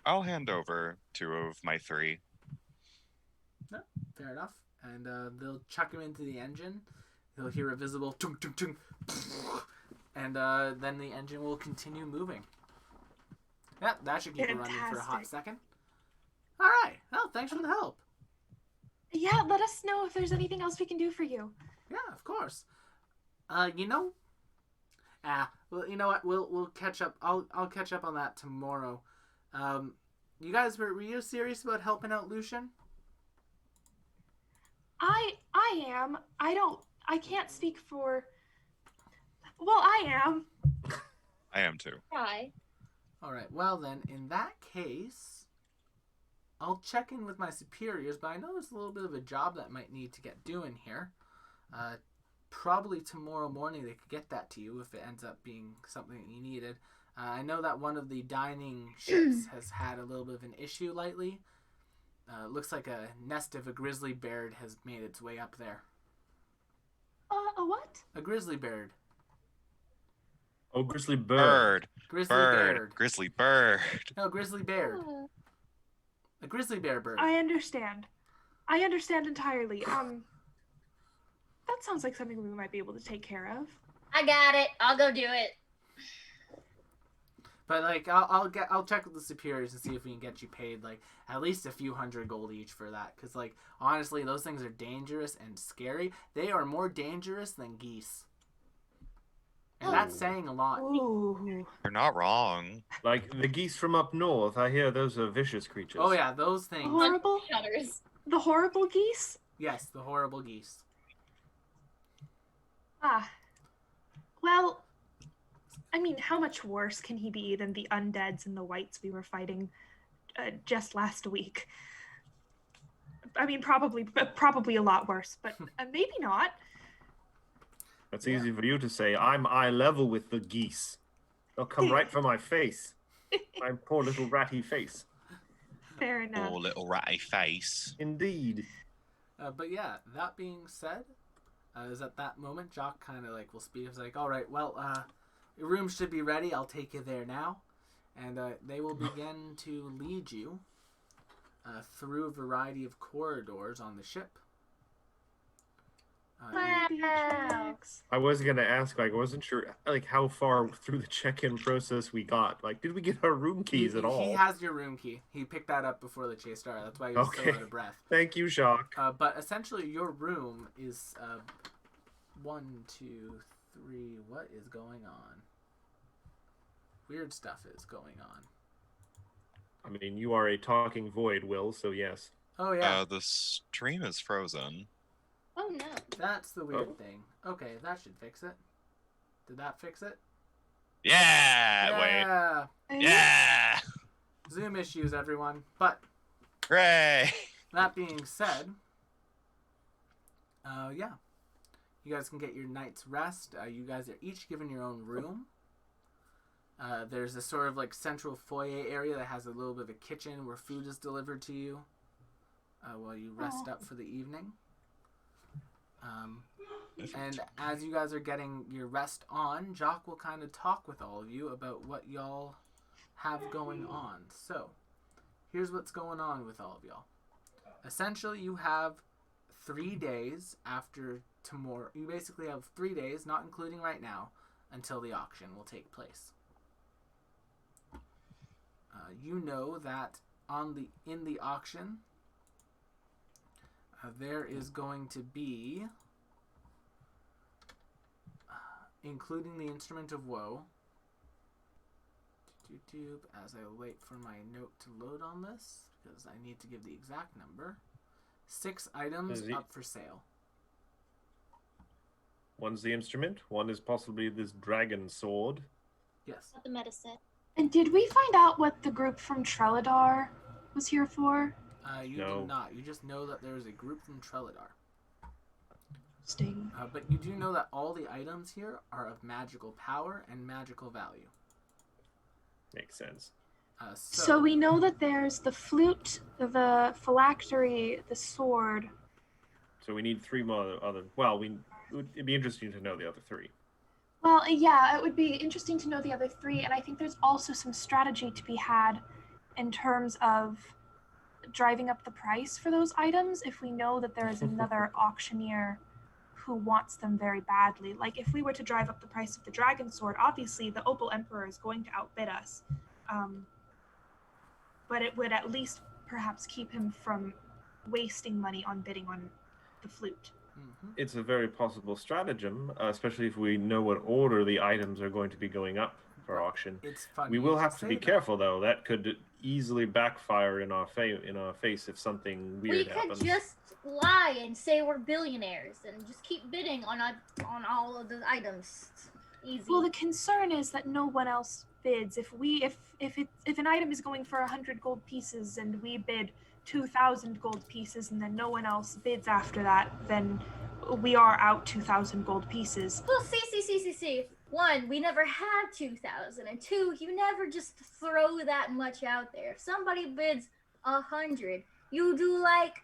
I'll hand over 2 of my 3. No, fair enough. And they'll chuck him into the engine. He'll hear a visible tung tung tung, and then the engine will continue moving. Yeah, that should keep it running for a hot Fantastic. second. All right. Well, thanks for the help. Yeah, let us know if there's anything else we can do for you. Yeah, of course. You know. Well, you know what? We'll catch up. I'll catch up on that tomorrow. You guys were you serious about helping out Lucian? I am. I can't speak for. Well, I am. I am too. Hi. All right. Well, then, in that case, I'll check in with my superiors, but I know there's a little bit of a job that might need to get doing here. Probably tomorrow morning they could get that to you if it ends up being something that you needed. I know that one of the dining ships has had a little bit of an issue lately. Looks like a nest of a grizzly bear has made its way up there. A what? A grizzly bird. Oh, grizzly bird. Grizzly Bird. bird. Grizzly bird. No, grizzly bear. A grizzly bear bird. I understand. I understand entirely. That sounds like something we might be able to take care of. I got it. I'll go do it. But like, I'll check with the superiors and see if we can get you paid like at least a few hundred gold each for that. Cause like honestly, those things are dangerous and scary. They are more dangerous than geese, and that's saying a lot. Ooh. You're not wrong. Like the geese from up north, I hear those are vicious creatures. Oh yeah, those things. Horrible? Shudders. The horrible geese? Yes, the horrible geese. Ah. Well, I mean, how much worse can he be than the undeads and the whites we were fighting just last week? I mean, probably a lot worse, but maybe not. That's easy for you to say. I'm eye level with the geese. They'll come right for my face. My poor little ratty face. Fair enough. Poor little ratty face. Indeed. But yeah, that being said, is at that moment Jock kind of like will speak. It's like, all right, well, your room should be ready. I'll take you there now, and they will begin to lead you through a variety of corridors on the ship. Wow. I was gonna ask, like, I wasn't sure, like, how far through the check-in process we got. Like, did we get our room keys at all? He has your room key. He picked that up before the chase started. That's why he was so Okay. out of breath. Thank you, Jacques. But essentially, your room is 1, 2, 3. What is going on? Weird stuff is going on. I mean, you are a talking void, Will, so yes. Oh yeah, The stream is frozen. Oh no. that's the weird Oh. thing. Okay, that should fix it. Did that fix it? Yeah! Wait. Yeah. Yeah! Zoom issues, everyone. But Hooray! that being said, yeah, you guys can get your night's rest. You guys are each given your own room. There's a sort of like central foyer area that has a little bit of a kitchen where food is delivered to you while you rest up for the evening. And as you guys are getting your rest on, Jock will kind of talk with all of you about what y'all have going on. So, here's what's going on with all of y'all. Essentially, you have 3 days after tomorrow. You basically have 3 days, not including right now, until the auction will take place. You know that in the auction, there is going to be, including the Instrument of Woe, as I wait for my note to load on this, because I need to give the exact number, 6 items up for sale. One's the instrument. One is possibly this dragon sword. Yes. Not the meta set. And did we find out what the group from Treladar was here for? You No. do not. You just know that there is a group from Treladar. Sting. But you do know that all the items here are of magical power and magical value. Makes sense. So we know that there's the flute, the phylactery, the sword. So we need 3 more other. Well, it'd be interesting to know the other 3. Well, yeah, it would be interesting to know the other 3, and I think there's also some strategy to be had in terms of driving up the price for those items if we know that there is another auctioneer who wants them very badly. Like, if we were to drive up the price of the dragon sword, obviously the Opal Emperor is going to outbid us. But it would at least perhaps keep him from wasting money on bidding on the flute. Mm-hmm. It's a very possible stratagem, especially if we know what order the items are going to be going up for auction. It's funny. We will you have to say be that. careful, though. That could easily backfire in our face if something We weird could happens. just lie and say we're billionaires and just keep bidding on all of the items. Easy. Well, the concern is that no one else bids. If an item is going for 100 gold pieces and we bid 2,000 gold pieces and then no one else bids after that, then we are out 2,000 gold pieces. Well, see. 1, we never had 2,000, and 2, you never just throw that much out there. If somebody bids 100, you do like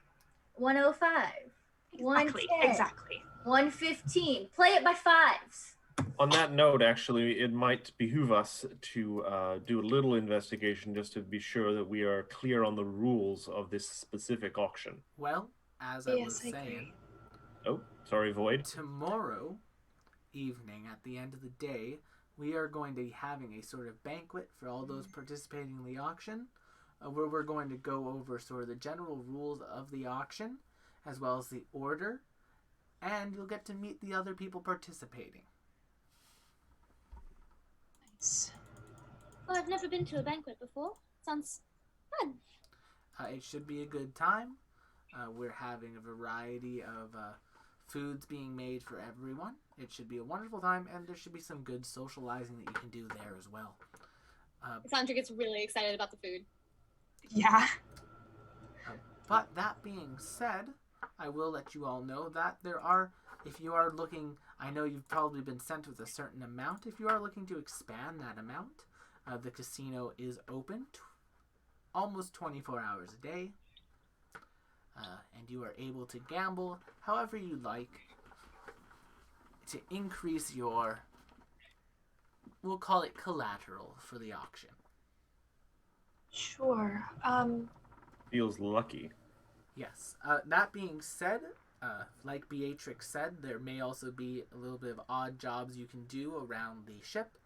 105, 110, Exactly. 115. Play it by 5s. On that note, actually, it might behoove us to do a little investigation just to be sure that we are clear on the rules of this specific auction. Well, as I was Yes, I saying, agree. Oh, sorry, Void. tomorrow evening, at the end of the day, we are going to be having a sort of banquet for all those participating in the auction, where we're going to go over sort of the general rules of the auction, as well as the order, and you'll get to meet the other people participating. Nice. Well, I've never been to a banquet before. Sounds fun. It should be a good time. We're having a variety of foods being made for everyone. It should be a wonderful time, and there should be some good socializing that you can do there as well. Cassandra gets really excited about the food. Yeah. But that being said, I will let you all know that there are, if you are looking, I know you've probably been sent with a certain amount. If you are looking to expand that amount, the casino is open almost 24 hours a day. And you are able to gamble however you like to increase your, we'll call it collateral for the auction. Sure. Feels lucky. Yes. That being said, like Beatrix said, there may also be a little bit of odd jobs you can do around the ship.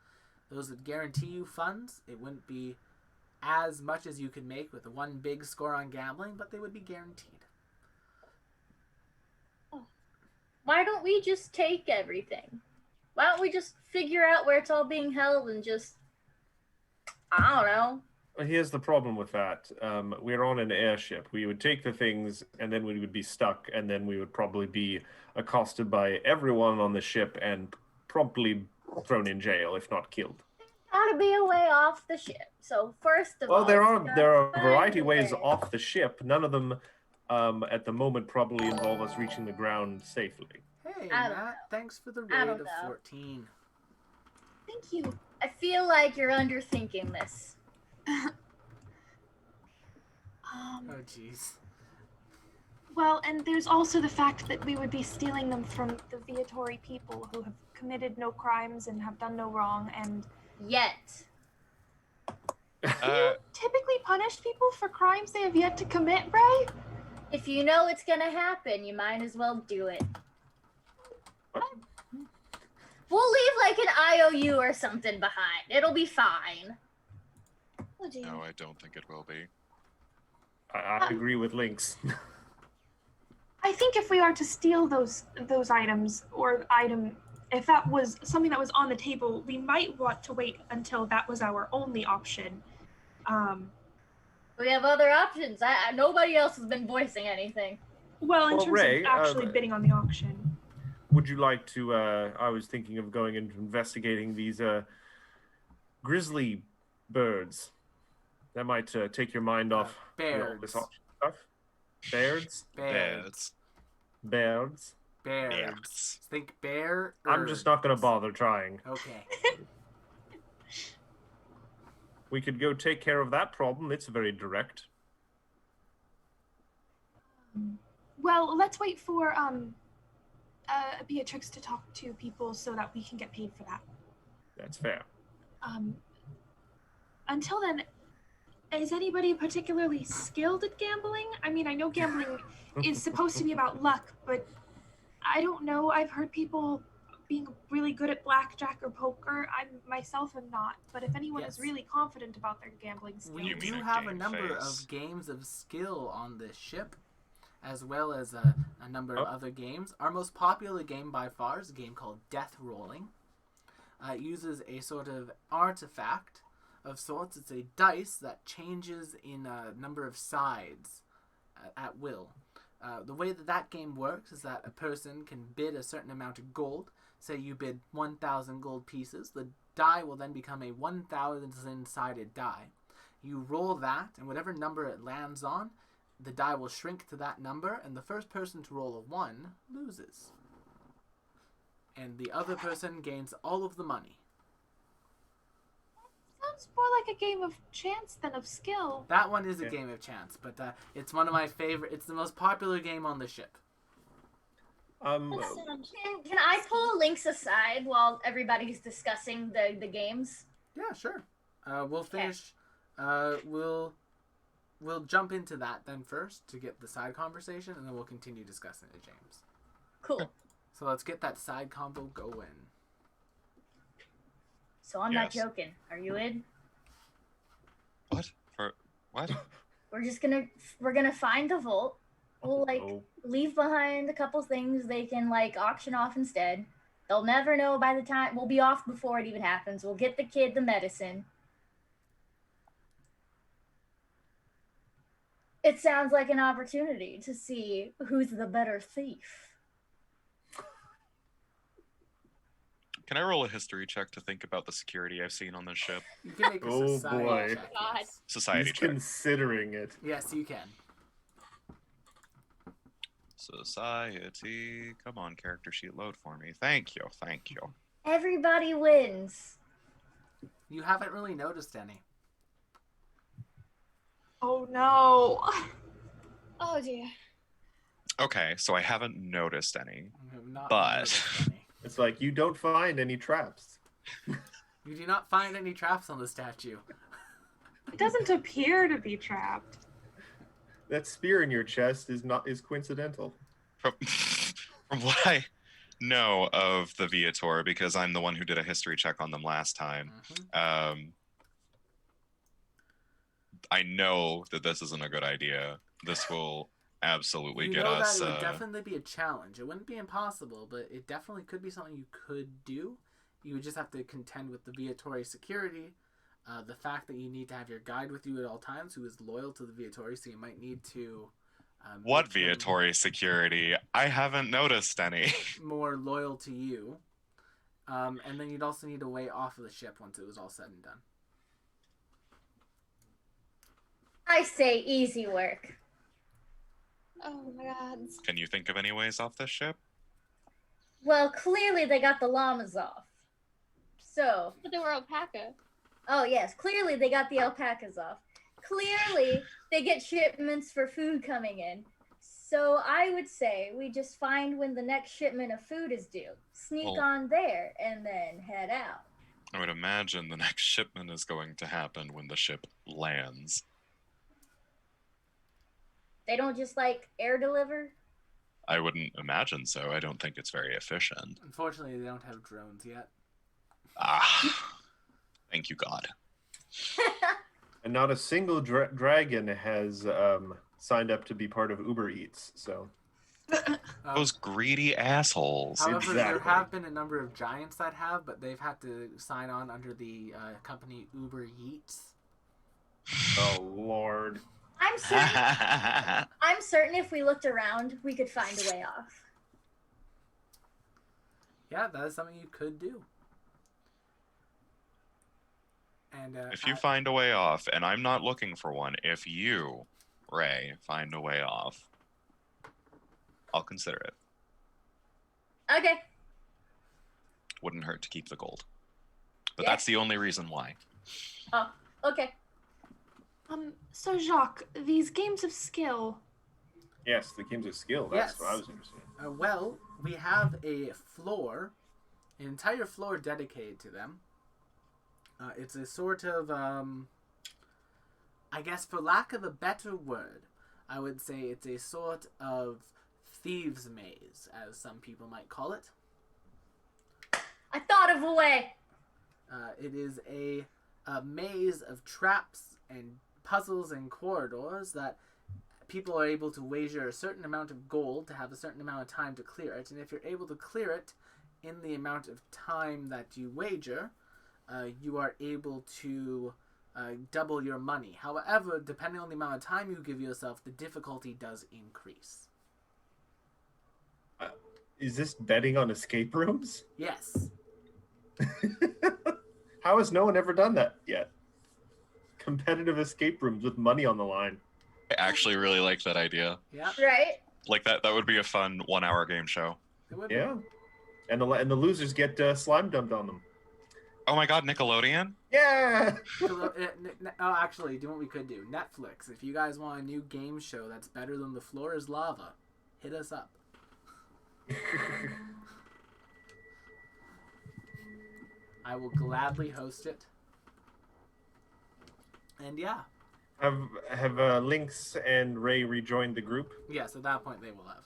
Those would guarantee you funds. It wouldn't be as much as you could make with one big score on gambling, but they would be guaranteed. Why don't we just take everything? Why don't we just figure out where it's all being held and just, I don't know, Here's the problem with that. We're on an airship. We would take the things, and then we would be stuck, and then we would probably be accosted by everyone on the ship and promptly thrown in jail, if not killed. Gotta be a way off the ship. So first of all, Well, there are a find variety a of ways way. off the ship. None of them, at the moment, probably involve us reaching the ground safely. Hey, I don't Matt, know. thanks for the I raid don't of know. 14. Thank you. I feel like you're underthinking this. Oh, jeez. Well, and there's also the fact that we would be stealing them from the Viatori people who have committed no crimes and have done no wrong, and Yet. typically punish people for crimes they have yet to commit, right? If you know it's gonna happen, you might as well do it. We'll leave like an IOU or something behind. It'll be fine. Oh dear. No, I don't think it will be. I agree with Lynx. I think if we are to steal those items or if that was something that was on the table, we might want to wait until that was our only option. We have other options. Nobody else has been voicing anything. Well, in Well, terms Ray, of actually bidding on the auction. Would you like to? I was thinking of going and investigating these grizzly birds. That might take your mind off all this Bears. auction stuff. Bears? Bears. Bears? Bears. Bears. Think bear. I'm just not going to bother trying. Okay. We could go take care of that problem. It's very direct. Well, let's wait for Beatrix to talk to people so that we can get paid for that. That's fair. Until then, is anybody particularly skilled at gambling? I mean, I know gambling is supposed to be about luck, but I don't know. I've heard people being really good at blackjack or poker. I myself am not, but if anyone Yes. is really confident about their gambling skills, We You mean do a have a game number phase. of games of skill on this ship, as well as a number of other games. Our most popular game by far is a game called Death Rolling. It uses a sort of artifact of sorts. It's a dice that changes in a number of sides at will. The way that game works is that a person can bid a certain amount of gold. Say you bid 1,000 gold pieces. The die will then become a 1,000-sided die. You roll that, and whatever number it lands on, the die will shrink to that number, and the first person to roll a 1 loses. And the other person gains all of the money. sounds more like a game of chance than of skill. That one is a Yeah. game of chance, but it's one of my favorite. It's the most popular game on the ship. Can I pull Lynx aside while everybody's discussing the games? Yeah, sure. We'll finish. We'll jump into that then first to get the side conversation, and then we'll continue discussing it, James. Cool. So let's get that side convo going. So I'm not Yes. joking. Are you in? What? For what? We're gonna find the vault. We'll leave behind a couple things they can auction off instead. They'll never know by the time we'll be off before it even happens. We'll get the kid the medicine. It sounds like an opportunity to see who's the better thief. Can I roll a history check to think about the security I've seen on this ship? You can make a Oh, society boy. check. God. Yes. Society He's check. considering it. Yes, you can. Society. Come on, character sheet, load for me. Thank you. Thank you. Everybody wins. You haven't really noticed any. Oh no. Oh dear. Okay, so I haven't noticed any. You have not But- noticed any. It's like you don't find any traps. You do not find any traps on the statue. It doesn't appear to be trapped. That spear in your chest is coincidental. From, from what I know of the Viator, because I'm the one who did a history check on them last time, Mhm. I know that this isn't a good idea. This will absolutely You get know us. that it would definitely be a challenge. It wouldn't be impossible, but it definitely could be something you could do. You would just have to contend with the Viatori security. The fact that you need to have your guide with you at all times, who is loyal to the Viatori, so you might need to. What make him Viatori security? I haven't noticed any. more loyal to you. And then you'd also need a way off of the ship once it was all said and done. I say easy work. Oh my god. Can you think of any ways off this ship? Well, clearly they got the llamas off. So, But they were alpaca. oh yes, clearly they got the alpacas off. Clearly they get shipments for food coming in. So I would say we just find when the next shipment of food is due, sneak Well- on there, and then head out. I would imagine the next shipment is going to happen when the ship lands. They don't just like air deliver. I wouldn't imagine so. I don't think it's very efficient. Unfortunately, they don't have drones yet. Ah, thank you, God. And not a single dragon has signed up to be part of Uber Eats. So Those greedy assholes. However, there Exactly. have been a number of giants that have, but they've had to sign on under the company Uber Eats. oh Lord. I'm certain if we looked around, we could find a way off. Yeah, that is something you could do. And If you find a way off, and I'm not looking for one, if you, Ray, find a way off, I'll consider it. Okay. Wouldn't hurt to keep the gold. But Yeah. that's the only reason why. Oh, okay. So Jacques, these games of skill. Yes, the games of skill. That's Yes. what I was interested in. well, we have a floor, an entire floor dedicated to them. It's a sort of, I guess for lack of a better word, I would say it's a sort of thieves' maze, as some people might call it. I thought of a way. It is a maze of traps and puzzles and corridors that people are able to wager a certain amount of gold to have a certain amount of time to clear it. And if you're able to clear it in the amount of time that you wager, you are able to double your money. However, depending on the amount of time you give yourself, the difficulty does increase. Is this betting on escape rooms? Yes. How has no one ever done that yet? Competitive escape rooms with money on the line. I actually really like that idea. Yeah. Right? Like that would be a fun 1 hour game show. It would be. Yeah. And the losers get slime dumped on them. Oh my god, Nickelodeon? Yeah. Oh, actually, do you know what we could do? Netflix. If you guys want a new game show that's better than The Floor is Lava, hit us up. I will gladly host it. And yeah, Have Lynx and Ray rejoined the group? yes, at that point they will have.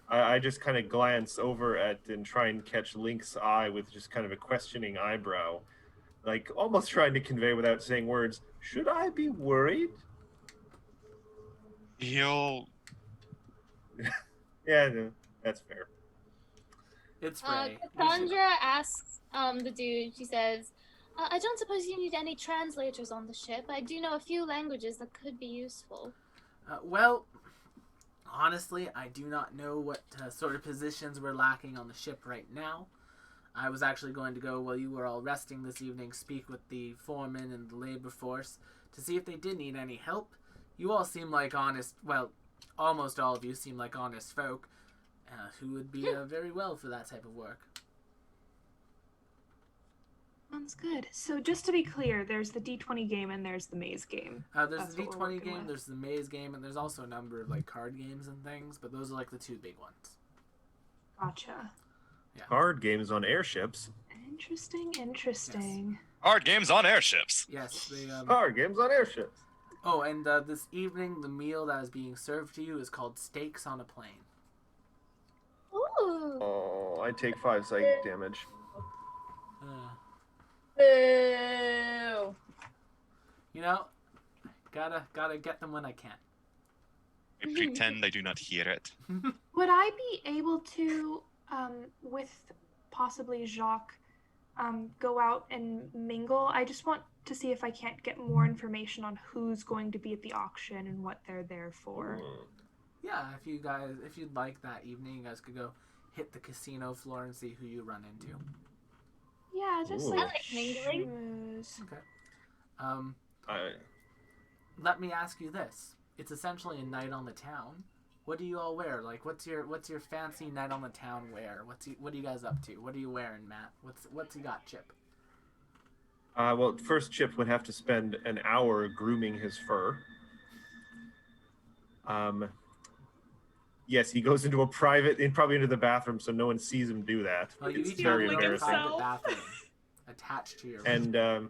I just kind of glance over at and try and catch Lynx's eye with just kind of a questioning eyebrow, like almost trying to convey without saying words. Should I be worried? He'll. Yeah, no, that's fair. It's Ray. Cassandra asks the dude, she says, I don't suppose you need any translators on the ship. I do know a few languages that could be useful. Well, honestly, I do not know what sort of positions we're lacking on the ship right now. I was actually going to go, while you were all resting this evening, speak with the foreman and the labor force to see if they did need any help. You all seem like honest, well, almost all of you seem like honest folk who would be very well for that type of work. Sounds good. So just to be clear, there's the D20 game and there's the maze game. There's That's the what we're D20 working game, with. there's the maze game, and there's also a number of like card games and things, but those are like the two big ones. Gotcha. Card games on airships. Interesting. Hard games on airships. Yes, they Card games on airships. Oh, and this evening, the meal that is being served to you is called Steaks on a Plane. Ooh. Oh, I take 5 psychic damage. Boo. You know, gotta get them when I can. I pretend I do not hear it. Would I be able to, with possibly Jacques, go out and mingle. I just want to see if I can't get more information on who's going to be at the auction and what they're there for. Yeah, if you'd like that evening, you guys could go hit the casino floor and see who you run into. Yeah, just Ooh. like I like mingling. schmooze. Okay. Let me ask you this: it's essentially a night on the town. What do you all wear? Like, what's your fancy night on the town wear? What are you guys up to? What are you wearing, Matt? What's you got, Chip? Well, first Chip would have to spend an hour grooming his fur. Yes, he goes into a probably into the bathroom so no one sees him do that. Well, you It's each feeling have like your own himself. private bathroom attached to your room. And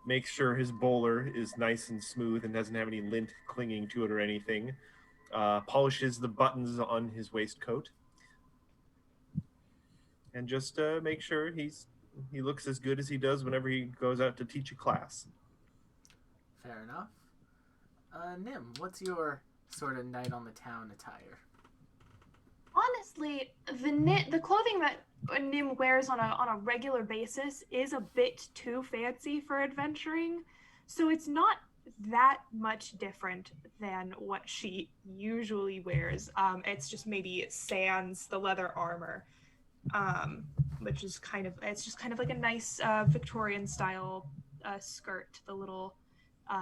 make sure his bowler is nice and smooth and doesn't have any lint clinging to it or anything. Polishes the buttons on his waistcoat, and just make sure he looks as good as he does whenever he goes out to teach a class. Fair enough. Nim, what's your sort of night on the town attire? Honestly, the clothing that Nim wears on a regular basis is a bit too fancy for adventuring, so it's not that much different than what she usually wears. It's just maybe sans the leather armor, which is kind of like a nice Victorian style skirt, the little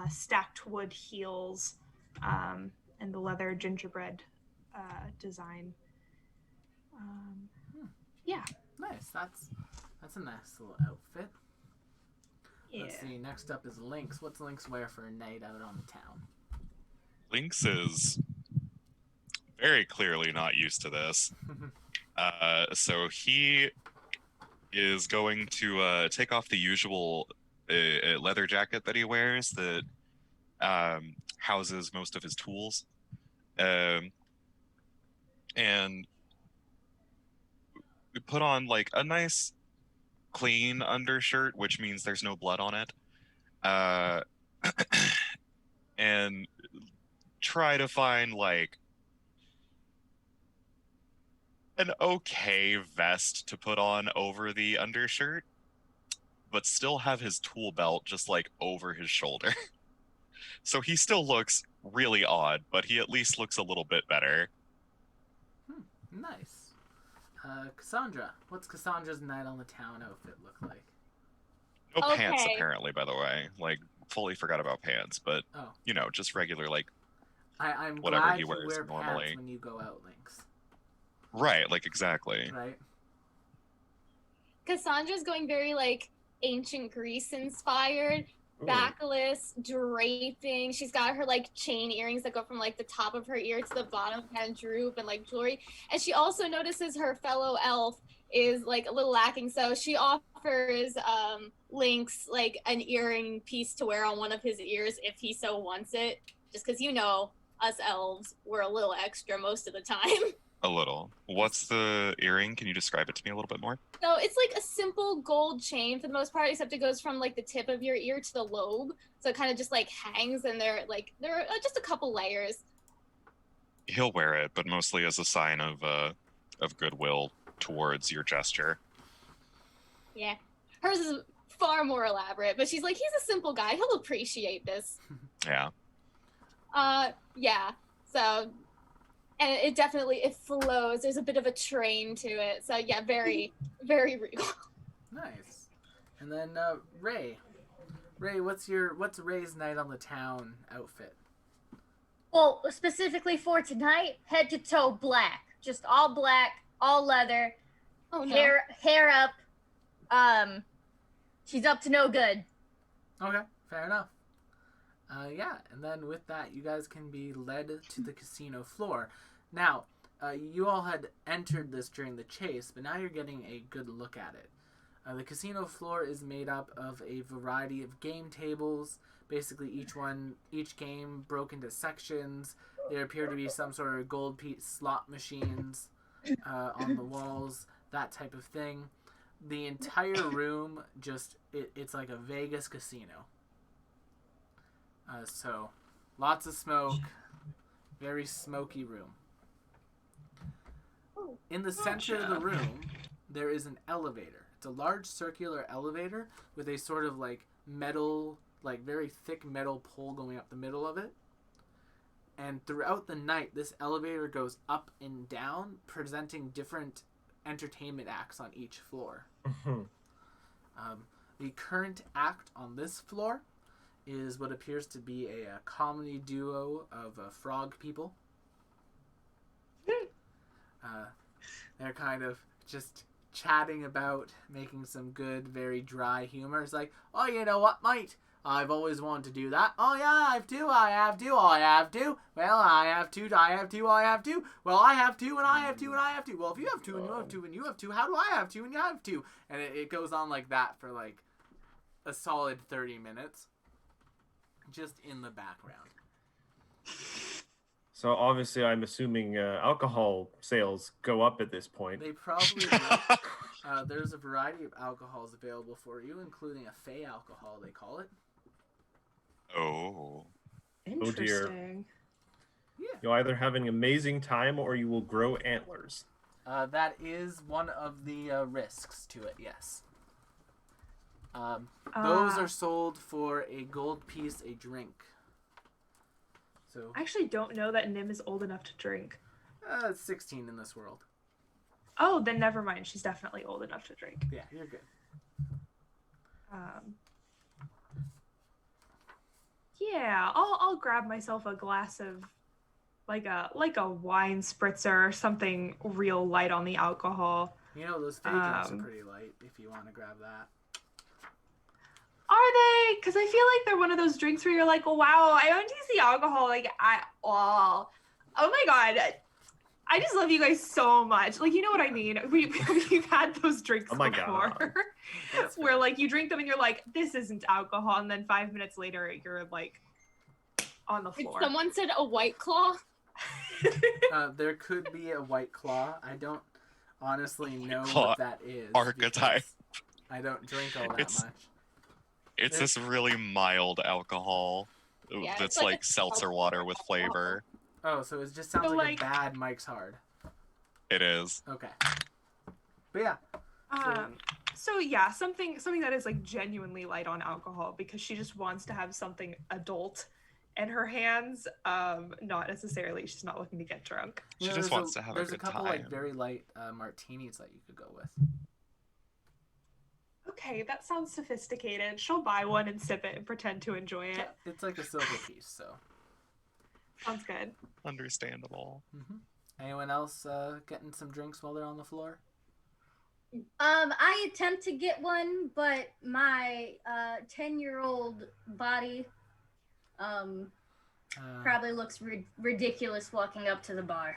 stacked wood heels, and the leather gingerbread design. Yeah. Nice. That's a nice little outfit. Yeah. Let's see. Next up is LYNX. What's LYNX wear for a night out on the town? LYNX is very clearly not used to this. So he is going to take off the usual leather jacket that he wears that houses most of his tools. And we put on like a nice clean undershirt, which means there's no blood on it. And try to find like an okay vest to put on over the undershirt, but still have his tool belt just like over his shoulder. So he still looks really odd, but he at least looks a little bit better. Nice. Cassandra, what's Cassandra's night on the town outfit look like? No pants, Okay. apparently, by the way. Like, fully forgot about pants, but, Oh. just regular, like, I'm whatever glad he you wears wear normally. pants when you go out, LYNX. Right, like, exactly. Right? Cassandra's going very like ancient Greece inspired, Ooh. backless, draping. She's got her like chain earrings that go from like the top of her ear to the bottom, kind of droop, and like jewelry. And she also notices her fellow elf is like a little lacking, so she offers LYNX like an earring piece to wear on one of his ears if he so wants it. Just because us elves, we're a little extra most of the time. A little. What's the earring? Can you describe it to me a little bit more? So it's like a simple gold chain for the most part, except it goes from like the tip of your ear to the lobe. So it kind of just like hangs, and there are just a couple layers. He'll wear it, but mostly as a sign of goodwill towards your gesture. Yeah, hers is far more elaborate, but she's like, he's a simple guy, he'll appreciate this. Yeah. Yeah. So, and it flows. There's a bit of a train to it. So yeah, very, very regal. Nice. And then Ray, what's Ray's night on the town outfit? Well, specifically for tonight, head to toe black. Just all black, all leather, Oh no. hair up. She's up to no good. Okay, fair enough. Yeah, and then with that, you guys can be led to the casino floor. Now, you all had entered this during the chase, but now you're getting a good look at it. The casino floor is made up of a variety of game tables. Basically, each game broke into sections. There appear to be some sort of gold piece slot machines on the walls, that type of thing. The entire room it's like a Vegas casino. So, lots of smoke, very smoky room. In the center of the room, there is an elevator. It's a large circular elevator with a sort of like metal, like very thick metal pole going up the middle of it. And throughout the night, this elevator goes up and down, presenting different entertainment acts on each floor. The current act on this floor is what appears to be a comedy duo of frog people. They're kind of just chatting about making some good, very dry humor. It's like, oh, you know what, mate? I've always wanted to do that. Oh, yeah, I have to. I have to. I have to. Well, I have to. I have to. I have to. Well, I have to, and I have to, and I have to. Well, if you have to, and you have to, and you have to, how do I have to, and you have to? And it goes on like that for like a solid 30 minutes. Just in the background. So obviously, I'm assuming alcohol sales go up at this point. They probably will. There's a variety of alcohols available for you, including a fey alcohol, they call it. Oh. Interesting. Yeah. You'll either have an amazing time or you will grow antlers. That is one of the risks to it, yes. Those are sold for a gold piece a drink. So I actually don't know that Nim is old enough to drink. it's 16 in this world. Oh, then never mind. She's definitely old enough to drink. Yeah, you're good. Yeah, I'll grab myself a glass of like a wine spritzer or something real light on the alcohol. You know, those fey drinks are pretty light if you want to grab that. Are they? Because I feel like they're one of those drinks where you're like, wow, I don't taste the alcohol like at all. Oh my god. I just love you guys so much. Like, you know what I mean? We've had those drinks Oh my before. God. Where like you drink them and you're like, this isn't alcohol, and then 5 minutes later you're like on the floor. Someone said a White Claw. There could be a White Claw. I don't honestly know Claw what that is. archetype. because I don't drink all that It's- much. It's this really mild alcohol Yeah, that's it's like like a seltzer water with flavor. Oh, so it just sounds So, like a like- bad Mike's Hard. It is. Okay. But yeah. So yeah, something that is like genuinely light on alcohol because she just wants to have something adult in her hands. Not necessarily, she's not looking to get drunk. She You know, just there's wants to have a There's a good couple time. like very light martinis that you could go with. Okay, that sounds sophisticated. She'll buy one and sip it and pretend to enjoy it. It's like a silver piece, so. Sounds good. Understandable. Anyone else getting some drinks while they're on the floor? I attempt to get one, but my 10-year-old body probably looks ridiculous walking up to the bar.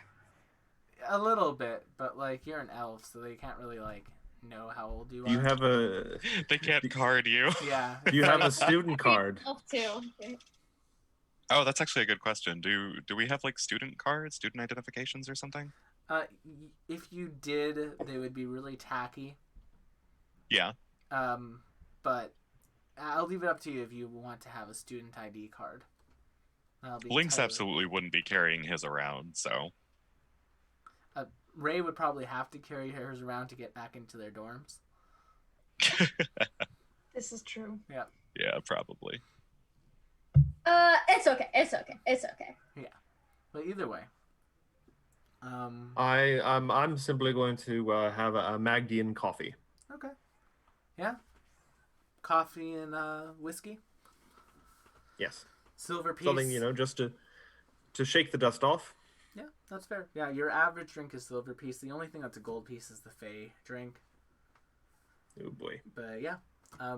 A little bit, but like you're an elf, so they can't really like know how old you are. You have a They can't card you. Yeah. you have a student card. Elf too. Okay. Oh, that's actually a good question. Do we have like student cards, student identifications or something? If you did, they would be really tacky. Yeah. But I'll leave it up to you if you want to have a student ID card. That'll be Lynx totally- absolutely wouldn't be carrying his around, so Ray would probably have to carry hers around to get back into their dorms. This is true. yeah, probably. It's okay. It's okay. It's okay. But either way, I'm simply going to have a Magdian coffee. okay, yeah, coffee and whiskey, Yes, silver piece. something just to shake the dust off. Yeah, that's fair. Yeah, your average drink is silver piece. The only thing that's a gold piece is the Fey drink. Oh boy. But yeah,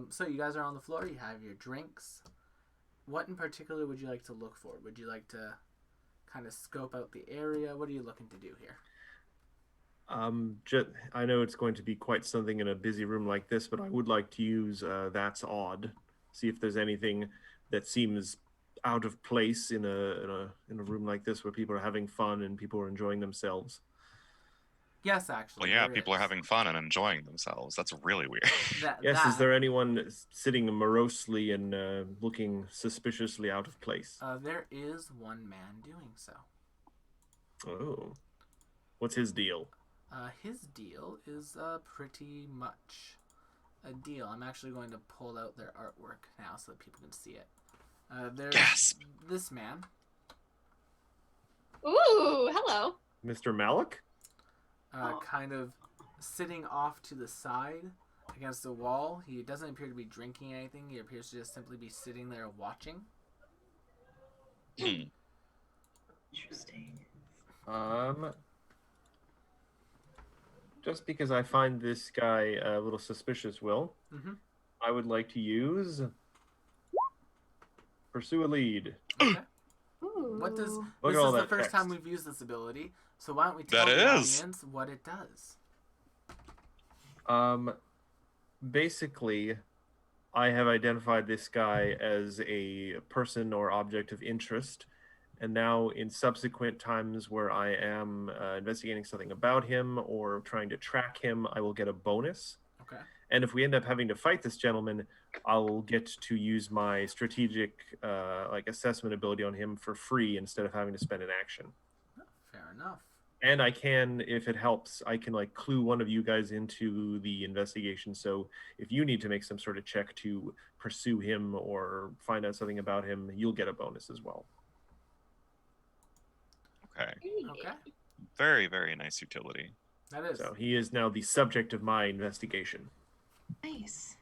so you guys are on the floor. You have your drinks. What in particular would you like to look for? Would you like to kind of scope out the area? What are you looking to do here? I know it's going to be quite something in a busy room like this, but I would like to use That's Odd. See if there's anything that seems out of place in a room like this where people are having fun and people are enjoying themselves. Yes, actually. Well, yeah, there people are is. having fun and enjoying themselves. That's really weird. Yes, is there anyone sitting morosely and looking suspiciously out of place? There is one man doing so. Oh. What's his deal? His deal is pretty much a deal. I'm actually going to pull out their artwork now so that people can see it. There's Gasp. this man. Ooh, hello. Mr. Malik? Kind of sitting off to the side against the wall. He doesn't appear to be drinking anything. He appears to just simply be sitting there watching. Interesting. Just because I find this guy a little suspicious, Will, I would like to use pursue a lead. Okay. Ooh. What does Look this at all is the that first time text. we've used this ability, so why don't we tell That the is. audience what it does? Basically, I have identified this guy as a person or object of interest, and now in subsequent times where I am investigating something about him or trying to track him, I will get a bonus. Okay. And if we end up having to fight this gentleman, I'll get to use my strategic assessment ability on him for free instead of having to spend an action. Fair enough. And I can, if it helps, I can clue one of you guys into the investigation. So if you need to make some sort of check to pursue him or find out something about him, you'll get a bonus as well. Okay. Okay. Very, very nice utility. That is. So he is now the subject of my investigation. Nice.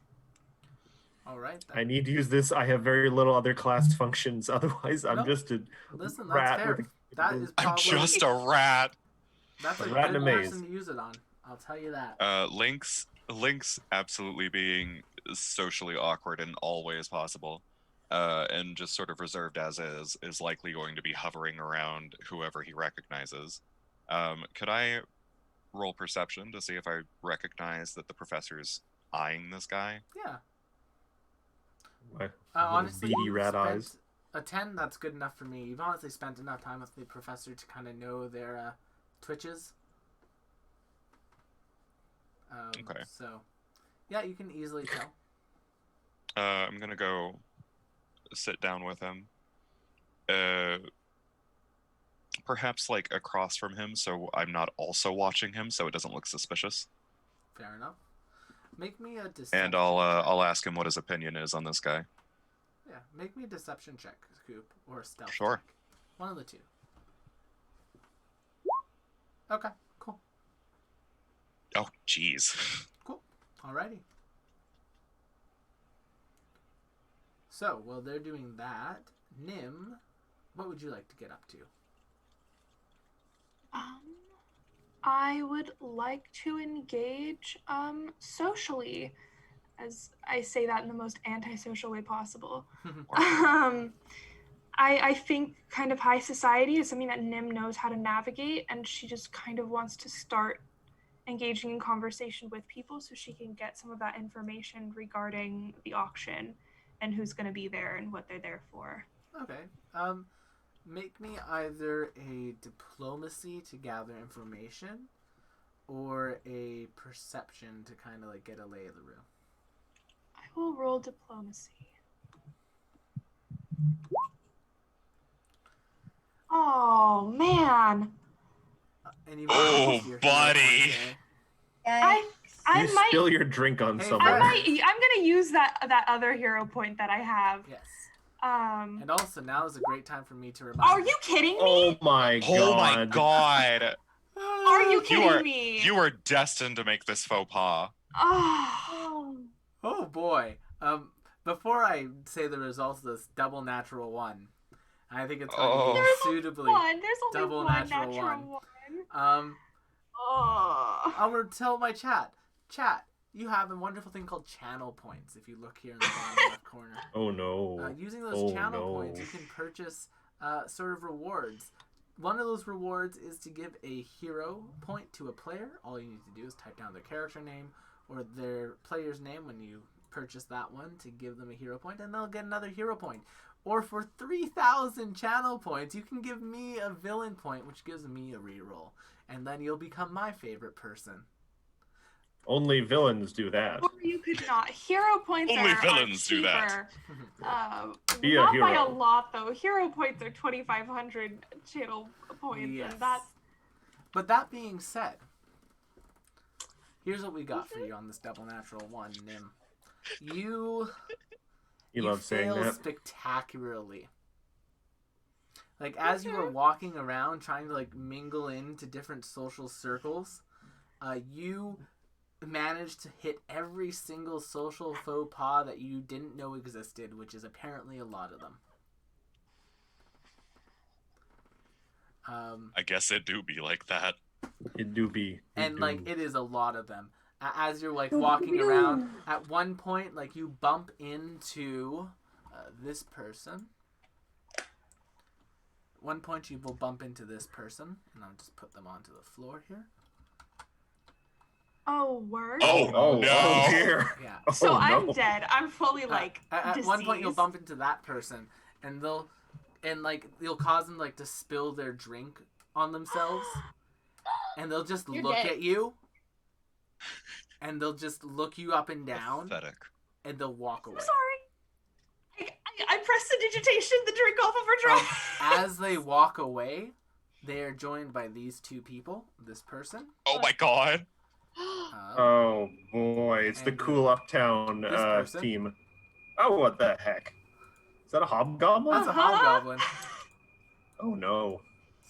All right. I need to use this. I have very little other class functions. Otherwise, I'm No. just a Listen, that's rat fair. with a... That is I'm probably just a rat. that's a a rat good in a maze. person to use it on. I'll tell you that. Lynx absolutely being socially awkward in all ways possible, and just sort of reserved as is likely going to be hovering around whoever he recognizes. Could I roll perception to see if I recognize that the professor's eyeing this guy? Yeah. My Honestly, beady you've rat spent eyes. a 10. That's good enough for me. You've honestly spent enough time with the professor to kind of know their twitches. Okay. So, yeah, you can easily tell. I'm gonna go sit down with him. Perhaps across from him, so I'm not also watching him, so it doesn't look suspicious. Fair enough. Make me a deception. And I'll ask him what his opinion is on this guy. Yeah, make me a deception check, Coop, or a stealth Sure. check. One of the two. Okay, cool. Oh, jeez. Cool. Alrighty. So, while they're doing that, Nim, what would you like to get up to? I would like to engage socially, as I say that in the most antisocial way possible. I think kind of high society is something that Nim knows how to navigate, and she just kind of wants to start engaging in conversation with people so she can get some of that information regarding the auction and who's going to be there and what they're there for. Okay. Make me either a diplomacy to gather information or a perception to kind of get a lay of the room. I will roll diplomacy. Oh, man. And you Oh, your hero buddy. point there. I You might spill your drink on Hey, someone. I'm gonna use that other hero point that I have. Yes. Um And also, now is a great time for me to remind Are you kidding me? Oh my god. Oh my god. Are you kidding are- me? You are destined to make this faux pas. Oh. Oh boy. Before I say the results of this double natural one, I think it's going to be There's suitably There's only double one natural natural one. Oh. I will tell my chat. Chat, you have a wonderful thing called channel points. If you look here in the bottom left corner, Oh no. using those channel no. points, you can purchase sort of rewards. One of those rewards is to give a hero point to a player. All you need to do is type down their character name or their player's name when you purchase that one to give them a hero point, and they'll get another hero point. Or for 3,000 channel points, you can give me a villain point, which gives me a reroll. And then you'll become my favorite person. Only villains do that. Or you could not. Hero points Only are villains do that. cheaper. Be a Not by a hero. lot though. Hero points are 2,500 channel points, Yes. and that's But that being said, Here's what we got for you on this double natural one, Nim. You love saying fail that. spectacularly. Like, as you were walking around trying to, like, mingle into different social circles, you managed to hit every single social faux pas that you didn't know existed, which is apparently a lot of them. I guess it do be like that. It do be. And, like, it is a lot of them. As you're, like, walking around, at one point, like, you bump into this person. One point you will bump into this person, and I'll just put them onto the floor here. Oh, word. Oh, no. Dear. Yeah. So Oh, I'm no. dead. I'm fully like At one point you'll diseased. bump into that person, and you'll cause them like to spill their drink on themselves, and they'll just You're look dead. at you, and they'll just look you up and down, Pathetic. and they'll walk away. I'm sorry. I prestidigitation the drink off of her dress. As they walk away, they are joined by these two people. This person. Oh my god. Oh boy, it's the And, cool uptown this person. team. Oh, what the heck? Is that a hobgoblin? That's a Uh-huh. hobgoblin. Oh no.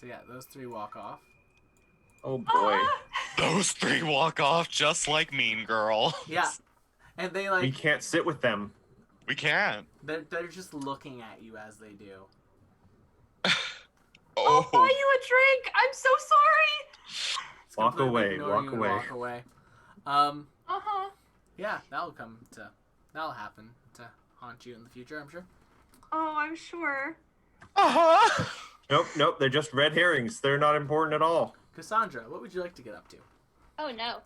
So yeah, those three walk off. Oh boy. Those three walk off just like Mean Girl. Yeah, and they We like can't sit with them. We can't. they're just looking at you as they do. I'll buy you a drink. I'm so sorry. It's Walk completely away, ignoring walk you and away. Walk away. Uh-huh. Yeah, that'll happen to haunt you in the future, I'm sure. Oh, I'm sure. Uh-huh. Nope, they're just red herrings. They're not important at all. Cassandra, what would you like to get up to? Oh no.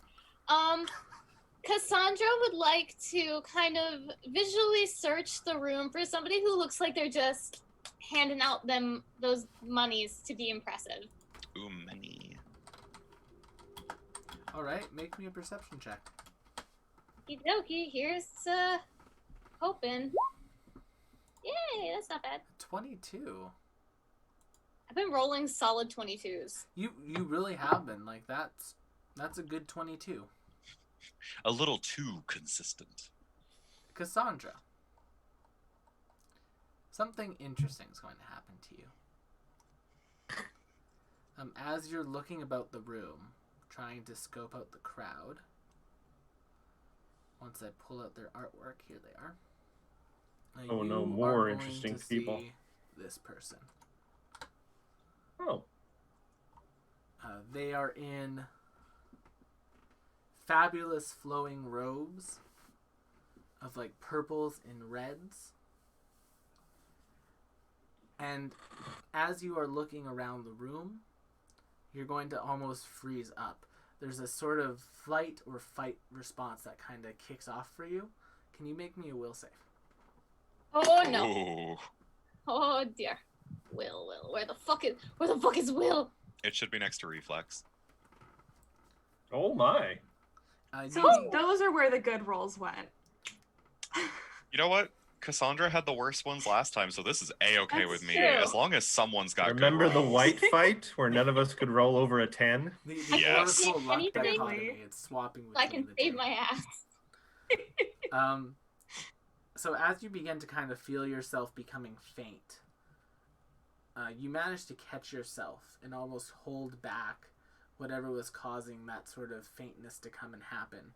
Cassandra would like to kind of visually search the room for somebody who looks like they're just handing out them those monies to be impressive. Ooh, many. All right, make me a perception check. Okie dokie, here's hoping. Yay, that's not bad. 22. I've been rolling solid 22s. You really have been. Like that's a good 22. A little too consistent. Cassandra. Something interesting is going to happen to you. As you're looking about the room, trying to scope out the crowd. Once I pull out their artwork, here they are. Oh, no, You more are going interesting to people. see this person. Oh. They are in fabulous flowing robes of like purples and reds. And as you are looking around the room, you're going to almost freeze up. There's a sort of flight or fight response that kind of kicks off for you. Can you make me a will save? Oh no. Ooh. Oh dear. Will. Where the fuck is Will? It should be next to reflex. Oh my. So You- those are where the good rolls went. You know what? Cassandra had the worst ones last time, so this is A-okay That's with me. true. As long as someone's got Remember good the rolls. white fight where none of us could roll over a 10? the Yes. oracle luck Anything? dichotomy. It's swapping I between can the save two. my ass. So as you begin to kind of feel yourself becoming faint, you manage to catch yourself and almost hold back whatever was causing that sort of faintness to come and happen.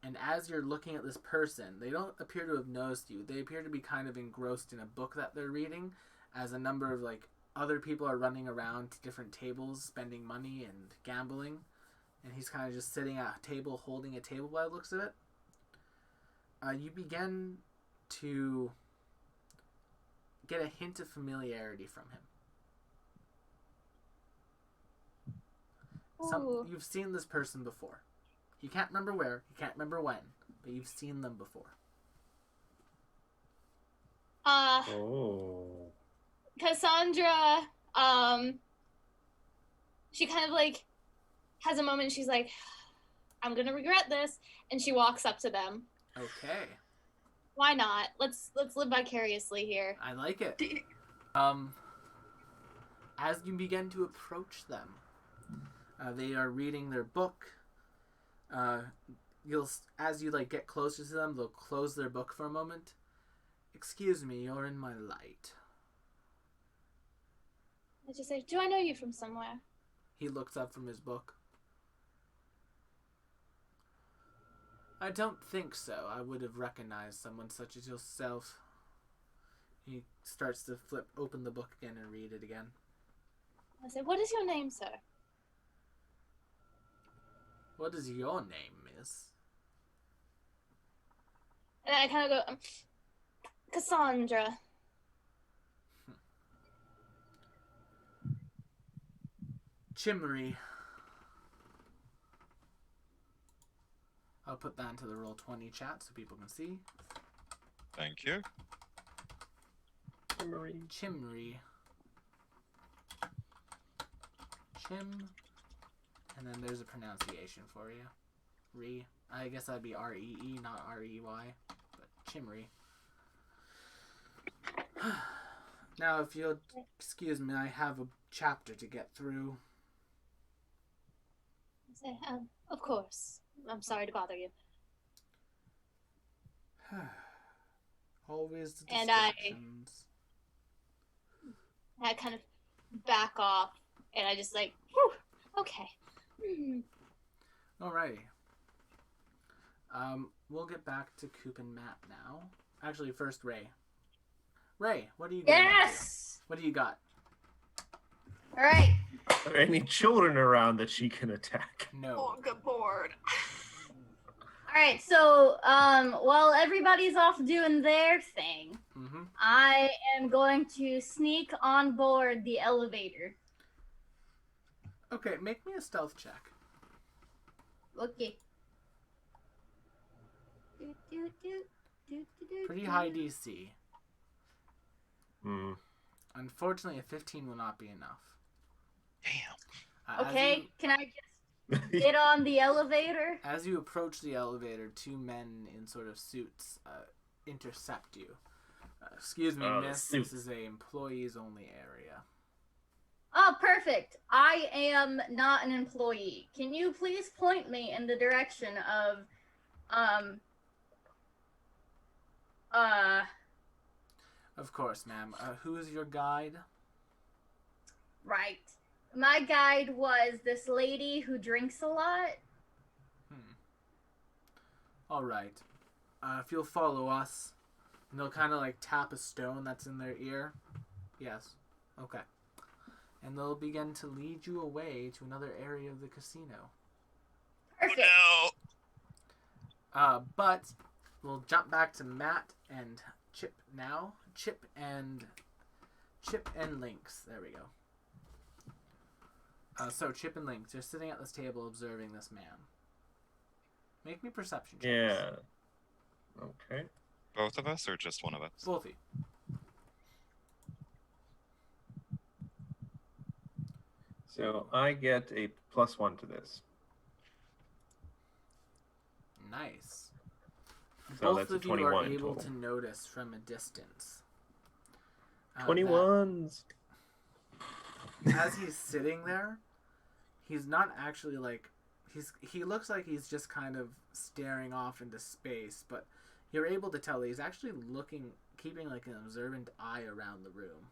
And as you're looking at this person, they don't appear to have noticed you. They appear to be kind of engrossed in a book that they're reading, as a number of like other people are running around to different tables, spending money and gambling. And he's kind of just sitting at a table, holding a table by the looks of it. You begin to get a hint of familiarity from him. Ooh. You've seen this person before. You can't remember where, you can't remember when, but you've seen them before. Oh. Cassandra, she kind of like has a moment. She's like, I'm gonna regret this, and she walks up to them. Okay, Why not? Let's live vicariously here. I like it. D- As you begin to approach them, they are reading their book. As you like get closer to them, they'll close their book for a moment. Excuse me, you're in my light. I just say, do I know you from somewhere? He looks up from his book. I don't think so. I would have recognized someone such as yourself. He starts to flip open the book again and read it again. I say, what is your name, sir? What is your name, miss? And I kind of go, Cassandra. Chimmery. I'll put that into the Roll20 chat so people can see. Thank you. Chimmery. Chim. And then there's a pronunciation for you. Re. I guess that'd be R-E-E, not R-E-Y. But Chimmery. Now, if you'll excuse me, I have a chapter to get through. I say, of course. I'm sorry to bother you. Always the And distractions. I kind of back off, and I just like, whew, okay. Alrighty. We'll get back to Coop and Matt now. Actually, first Ray. Ray, what do you got? Yes! What do you got? All right. Are there any children around that she can attack? No. good board. All right. So, while everybody's off doing their thing, Mm-hmm. I am going to sneak on board the elevator. Okay, make me a stealth check. Okay. Pretty high DC. Hmm. Unfortunately, a 15 will not be enough. Damn. Okay, can I just get on the elevator? As you approach the elevator, two men in sort of suits intercept you. Excuse me, Oh, miss. suit. This is a employees-only area. Oh, perfect. I am not an employee. Can you please point me in the direction of, Of course, ma'am. Who is your guide? right. My guide was this lady who drinks a lot. All right. If you'll follow us, and they'll kind of like tap a stone that's in their ear. Yes. Okay. And they'll begin to lead you away to another area of the casino. Perfect. But we'll jump back to Matt and Chip now. Chip and Lynx. There we go. So Chip and Lynx, you're sitting at this table observing this man. Make me perception checks. Yeah. Okay. Both of us or just one of us? Both of you. So I get a +1 to this. Nice. So Both that's a of you are 21 able total. to notice from a distance. 21s. As he's sitting there, he's not actually like he looks like he's just kind of staring off into space, but you're able to tell that he's actually keeping like an observant eye around the room.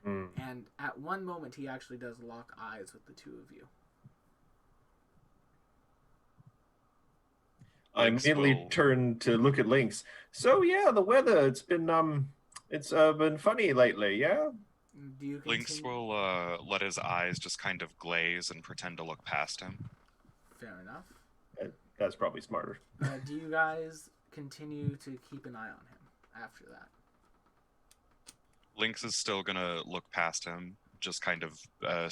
Mm. And at one moment, he actually does lock eyes with the two of you. I Lynx immediately will- turn to look at Lynx. So yeah, the weather, it's been funny lately, yeah? Do you Lynx continue? will let his eyes just kind of glaze and pretend to look past him. Fair enough. That's probably smarter. Do you guys continue to keep an eye on him after that? Lynx is still gonna look past him, just kind of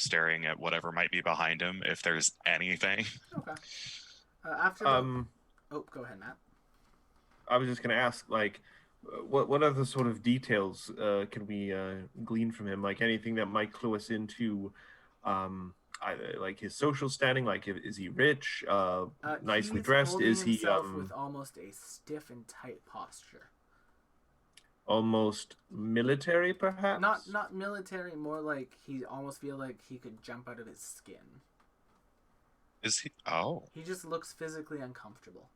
staring at whatever might be behind him, if there's anything. Okay. After the... Oh, go ahead, Matt. I was just gonna ask, like, what other sort of details can we glean from him? Like anything that might clue us into, either like his social standing, like is he rich, nicely He's dressed? holding Is he himself with almost a stiff and tight posture? almost military, perhaps? Not military, more like he almost feel like he could jump out of his skin. Is he? Oh. He just looks physically uncomfortable.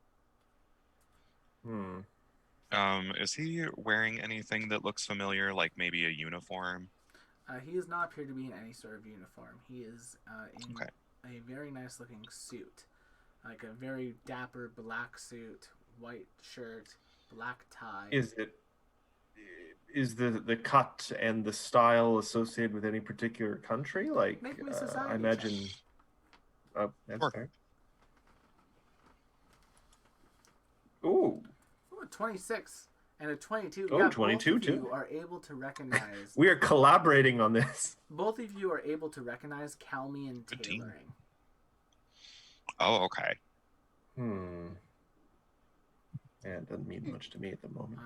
Is he wearing anything that looks familiar, like maybe a uniform? He does not appear to be in any sort of uniform. He is in Okay. a very nice looking suit. Like a very dapper black suit, white shirt, black tie. Is the cut and the style associated with any particular country? Like, Make me a society I imagine. check. That's Sure. fair. Ooh, Ooh, a 26 and a 22. Oh, 22 both of too. you are able to recognize. we are collaborating on this. Both of you are able to recognize Calmian Good team. tailoring. Oh, okay. Yeah, it doesn't mean much to me at the moment.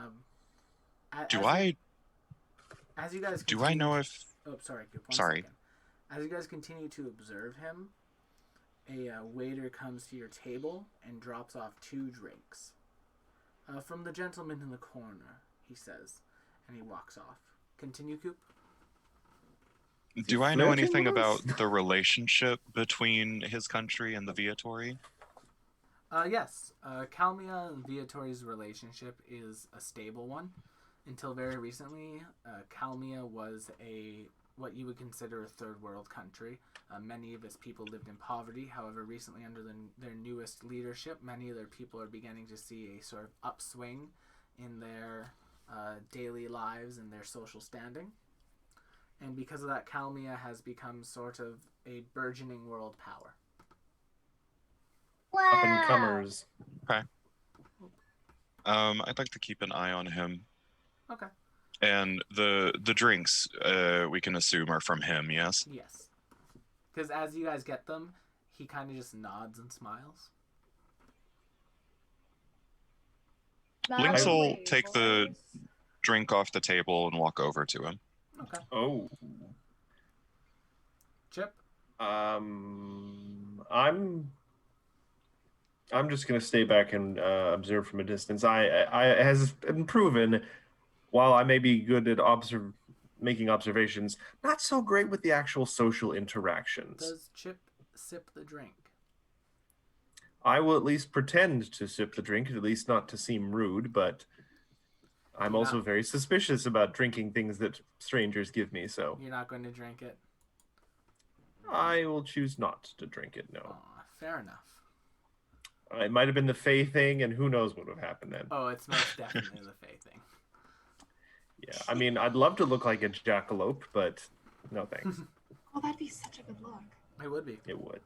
As you guys Do I know if? Oh, sorry. One Sorry. second. As you guys continue to observe him, a waiter comes to your table and drops off 2 drinks. From the gentleman in the corner, he says, and he walks off. Continue, Coop. Do I know flirting anything with us? about the relationship between his country and the Viatori? Yes. Calmia and Viatori's relationship is a stable one. Until very recently, Calmia was what you would consider a third world country. Many of its people lived in poverty. However, recently under their newest leadership, many of their people are beginning to see a sort of upswing in their daily lives and their social standing. And because of that, Calmia has become sort of a burgeoning world power. Wow. Up and comers. I'd like to keep an eye on him. Okay. And the drinks, we can assume are from him. Yes. Yes. Because as you guys get them, he kind of just nods and smiles. Lynx will Lovely, take the boys. drink off the table and walk over to him. Okay. Oh. Chip? I'm just gonna stay back and observe from a distance. It has been proven, while I may be good at making observations, not so great with the actual social interactions. Does Chip sip the drink? I will at least pretend to sip the drink, at least not to seem rude, but I'm You're also not- very suspicious about drinking things that strangers give me, so You're not going to drink it? I will choose not to drink it, no. Aw, fair enough. It might have been the Fae thing, and who knows what would have happened then. Oh, it's most definitely the Fae thing. Yeah, I mean, I'd love to look like a jackalope, but no thanks. Oh, that'd be such a good look. It would be. It would.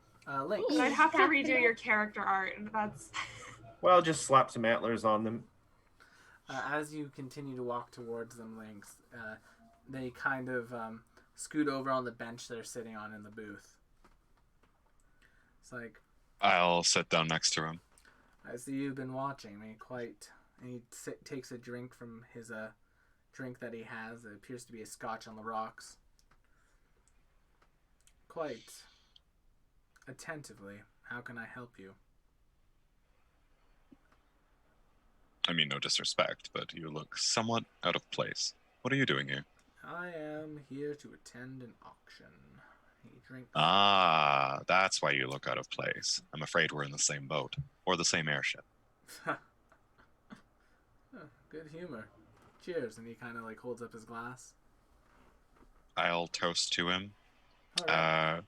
Link. But I'd have to redo your character art, and that's. Well, just slap some antlers on them. As you continue to walk towards them, Lynx, they kind of scoot over on the bench they're sitting on in the booth. It's like, I'll sit down next to him. I see you've been watching me quite. And he takes a drink from his drink that he has. It appears to be a scotch on the rocks. Quite attentively. How can I help you? I mean, no disrespect, but you look somewhat out of place. What are you doing here? I am here to attend an auction. He drinks. Ah, that's why you look out of place. I'm afraid we're in the same boat. Or the same airship. Oh, good humor. Cheers. And he kind of like holds up his glass. I'll toast to him. All right.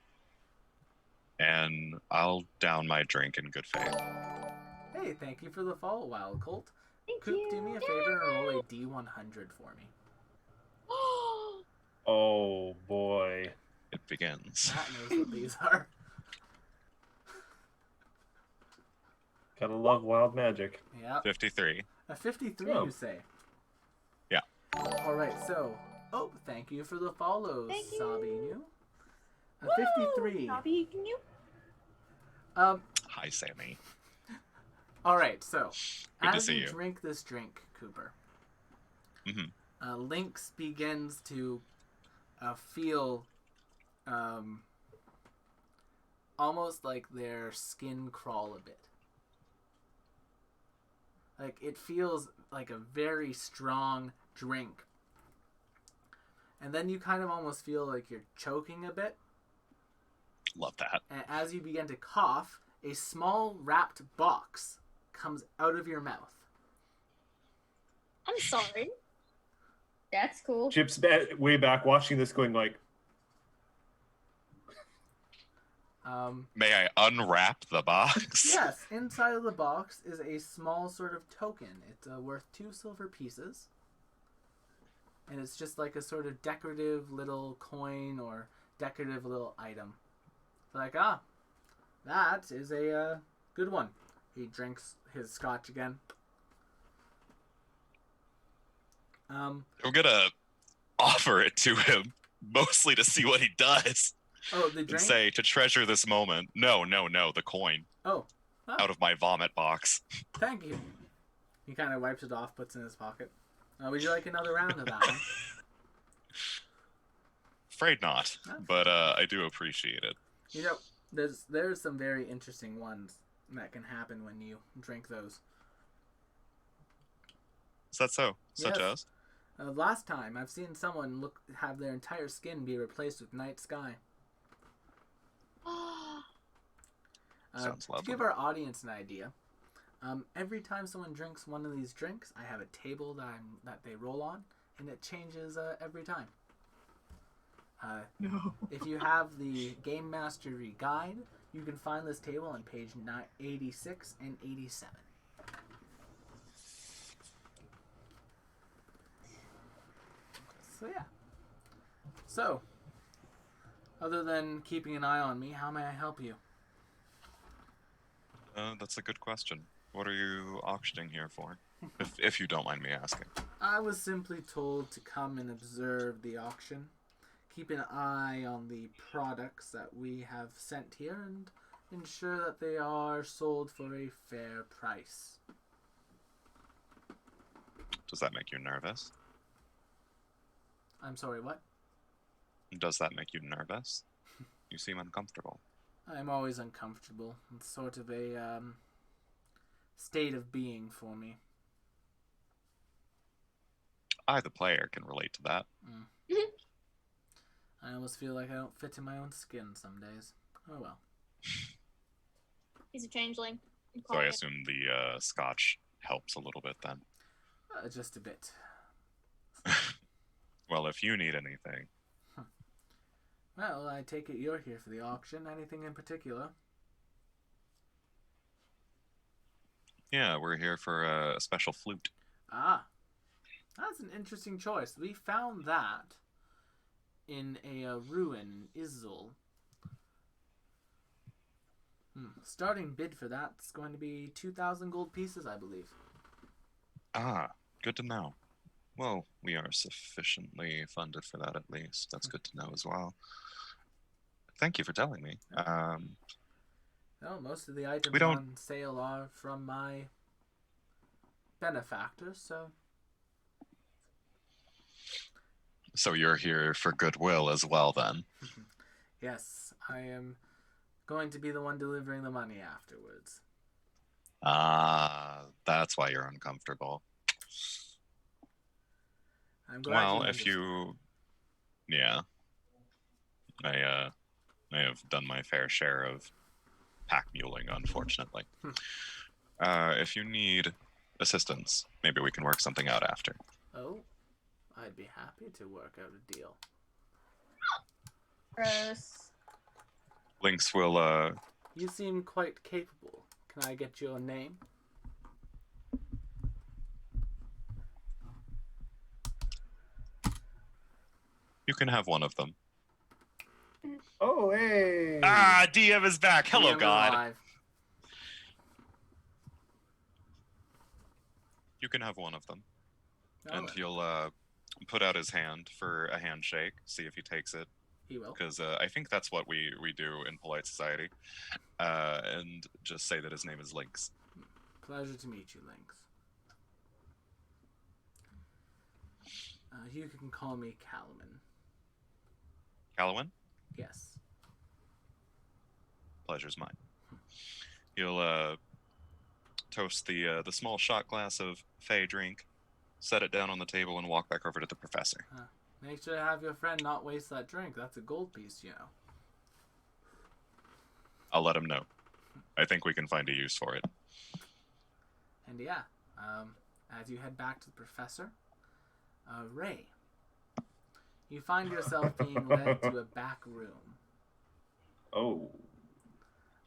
And I'll down my drink in good faith. Hey, thank you for the follow, Wild Colt. Thank Coop, you. do me a favor and roll a D100 for me. Oh, boy. It begins. Matt knows what these are. Gotta love wild magic. Yep. 53. A 53, Oh. you say? Yeah. All right, so... Oh, thank you for the follows, Thank you. Sabinu. A 53. Nobby, can you? Hi, Sammy. All right, so Good to as see you you. drink this drink, Cooper, Mhm. Lynx begins to feel almost like their skin crawl a bit. Like it feels like a very strong drink. And then you kind of almost feel like you're choking a bit. Love that. And as you begin to cough, a small wrapped box comes out of your mouth. I'm sorry. That's cool. Chip's way back watching this going like, May I unwrap the box? Yes, inside of the box is a small sort of token. It's worth 2 silver pieces. And it's just like a sort of decorative little coin or decorative little item. It's like, that is a good one. He drinks his scotch again. I'm gonna offer it to him, mostly to see what he does. Oh, the drink? And say, to treasure this moment. No, the coin. Oh. Out of my vomit box. Thank you. He kind of wipes it off, puts it in his pocket. Would you like another round of that one? Afraid not, but I do appreciate it. You know, there's some very interesting ones that can happen when you drink those. Is that so? Such Yes. as? Last time, I've seen someone have their entire skin be replaced with night sky. Sounds To lovely. give our audience an idea, every time someone drinks one of these drinks, I have a table that they roll on, and it changes every time. No. If you have the Game Mastery Guide, you can find this table on page 86 and 87. So yeah. So, other than keeping an eye on me, how may I help you? That's a good question. What are you auctioning here for? if you don't mind me asking. I was simply told to come and observe the auction, keep an eye on the products that we have sent here, and ensure that they are sold for a fair price. Does that make you nervous? I'm sorry, what? Does that make you nervous? You seem uncomfortable. I'm always uncomfortable. It's sort of a state of being for me. I, the player, can relate to that. I almost feel like I don't fit in my own skin some days. Oh well. He's a changeling. So I assume the scotch helps a little bit then. Just a bit. Well, if you need anything. Well, I take it you're here for the auction. Anything in particular? Yeah, we're here for a special flute. Ah, that's an interesting choice. We found that in a ruin in Izzul. Starting bid for that's going to be 2,000 gold pieces, I believe. Ah, good to know. Well, we are sufficiently funded for that at least. That's good to know as well. Thank you for telling me. Well, most of the items on sale are from my benefactors, so... So you're here for goodwill as well, then? Yes, I am going to be the one delivering the money afterwards. Ah, that's why you're uncomfortable. I'm glad Well, you if you... Yeah. I have done my fair share of pack muling, unfortunately. If you need assistance, maybe we can work something out after. Oh, I'd be happy to work out a deal. Gross. LYNX will, You seem quite capable. Can I get your name? You can have one of them. oh, hey. Ah, DM is back. Hello, DM is God. alive. You can have one of them. Oh, And he'll put out his hand for a handshake, see if he takes it. he will. Because I think that's what we do in polite society. And just say that his name is LYNX. Pleasure to meet you, LYNX. You can call me Calaman. Callowin, Yes. pleasure's mine. He'll toast the small shot glass of Fey drink, set it down on the table, and walk back over to the professor. Make sure to have your friend not waste that drink. That's a gold piece, you know. I'll let him know. I think we can find a use for it. And yeah, as you head back to the professor, Ray, you find yourself being led to a back room. Oh.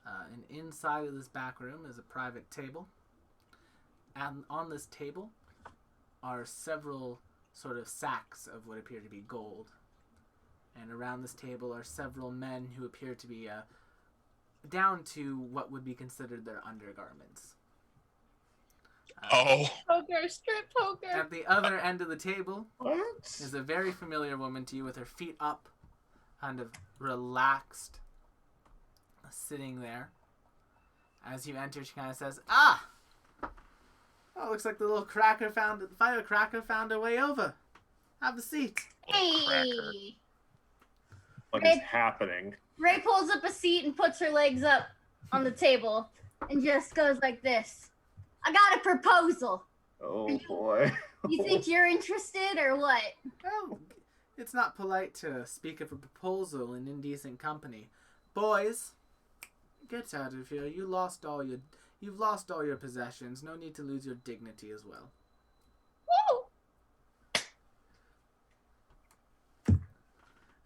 And inside of this back room is a private table. And on this table are several sort of sacks of what appear to be gold. And around this table are several men who appear to be down to what would be considered their undergarments. Oh! Poker, strip poker. At the other end of the table What? is a very familiar woman to you with her feet up, kind of relaxed, sitting there. As you enter, she kind of says, "Ah! Oh, looks like the little firecracker found a way over. Have a seat." Hey. What is happening? Ray pulls up a seat and puts her legs up on the table and just goes like this. I got a proposal. Oh boy. You think you're interested or what? Well, it's not polite to speak of a proposal in indecent company. Boys, get out of here. You've lost all your possessions. No need to lose your dignity as well. Woo!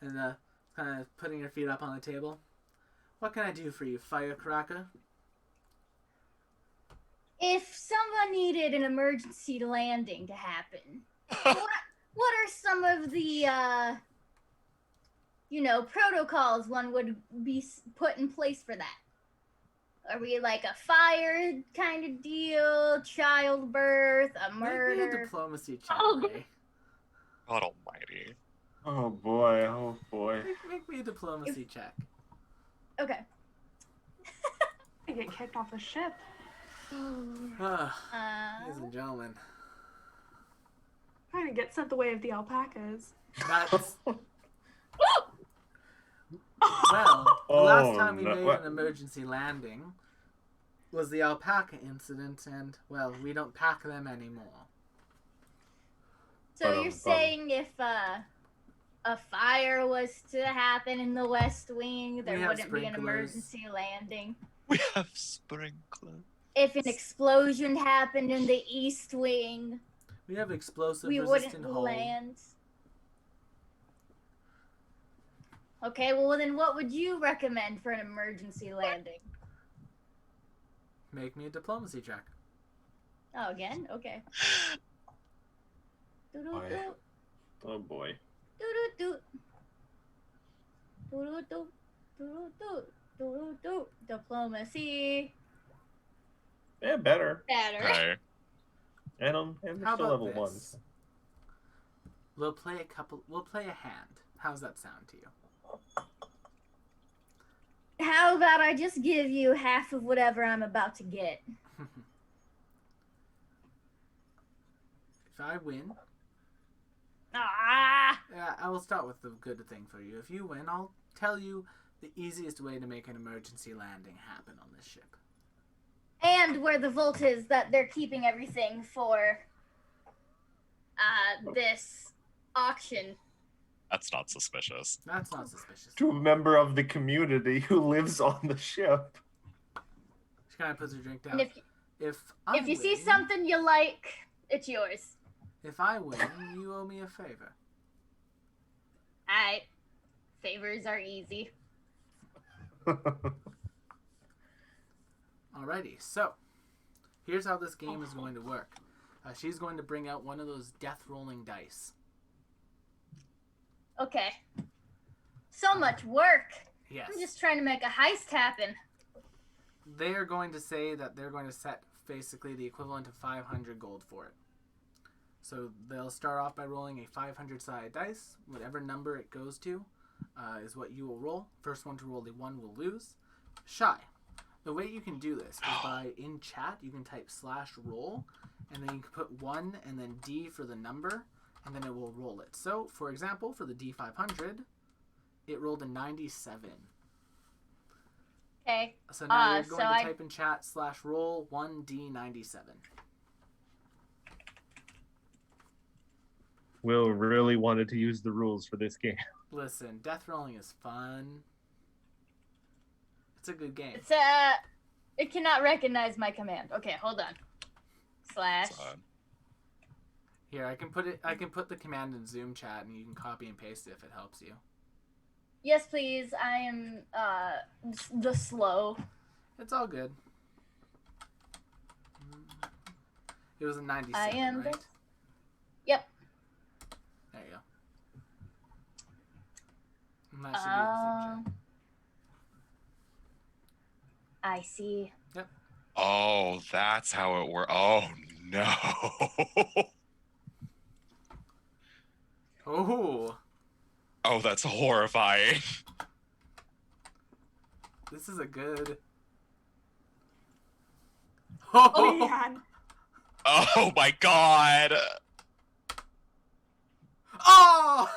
And kind of putting her feet up on the table. What can I do for you, firecracker? If someone needed an emergency landing to happen, what are some of the, protocols one would be put in place for that? Are we like a fire kind of deal, childbirth, a Make me a murder? diplomacy check, Oh. Ray. God almighty. Oh boy. Oh boy. Make me a diplomacy check. Okay. I get kicked off the ship. Ladies and gentlemen, Trying to get sent the way of the alpacas. that's... Well, the last Oh, time we no. made What? an emergency landing was the alpaca incident, and, well, we don't pack them anymore. So But, you're saying if a fire was to happen in the West Wing, there We have wouldn't be an sprinklers. emergency landing? We have sprinklers. If an explosion happened in the East Wing, We have explosive we resistant wouldn't hull. land? Okay, well then what would you recommend for an emergency landing? Make me a diplomacy check. Oh, again? Okay. Doo-doo-doo, Oh boy. doo-doo-doo. Doo-doo-doo, doo-doo-doo, doo-doo-doo. Diplomacy. Yeah, better. Better. Hey. And they're How still about level this? ones. We'll play a hand. How's that sound to you? How about I just give you half of whatever I'm about to get? If I win, Ah! I will start with the good thing for you. If you win, I'll tell you the easiest way to make an emergency landing happen on this ship. And where the vault is that they're keeping everything for this auction. That's not suspicious. That's not suspicious. To a member of the community who lives on the ship. She kind of puts her drink down. And if If you see something you like, it's yours. If I win, you owe me a favor. Alright. Favors are easy. Alrighty, so here's how this game is going to work. She's going to bring out one of those death rolling dice. Okay. So much work. Yes. I'm just trying to make a heist happen. They are going to say that they're going to set basically the equivalent of 500 gold for it. So they'll start off by rolling a 500-sided dice. Whatever number it goes to is what you will roll. First one to roll the 1 will lose. Shy. The way you can do this is by, in chat, you can type /roll, and then you can put 1 and then D for the number, and then it will roll it. So, for example, for the D500, it rolled a 97. Okay. So now you're so going to I- type in chat /roll 1D97. Will really wanted to use the rules for this game. Listen, death rolling is fun. It's a good game. It's it cannot recognize my command. Okay, hold on. Slash. Here, I can put the command in Zoom chat, and you can copy and paste it if it helps you. Yes, please. I am the slow. It's all good. It was a 97, I am right? Yep. There you go. And that should be the Zoom chat. I see. Yep. Oh, that's how it works. Oh no. Oh, Oh, that's horrifying. this is a good. Oh, Oh, man. Oh my god. oh!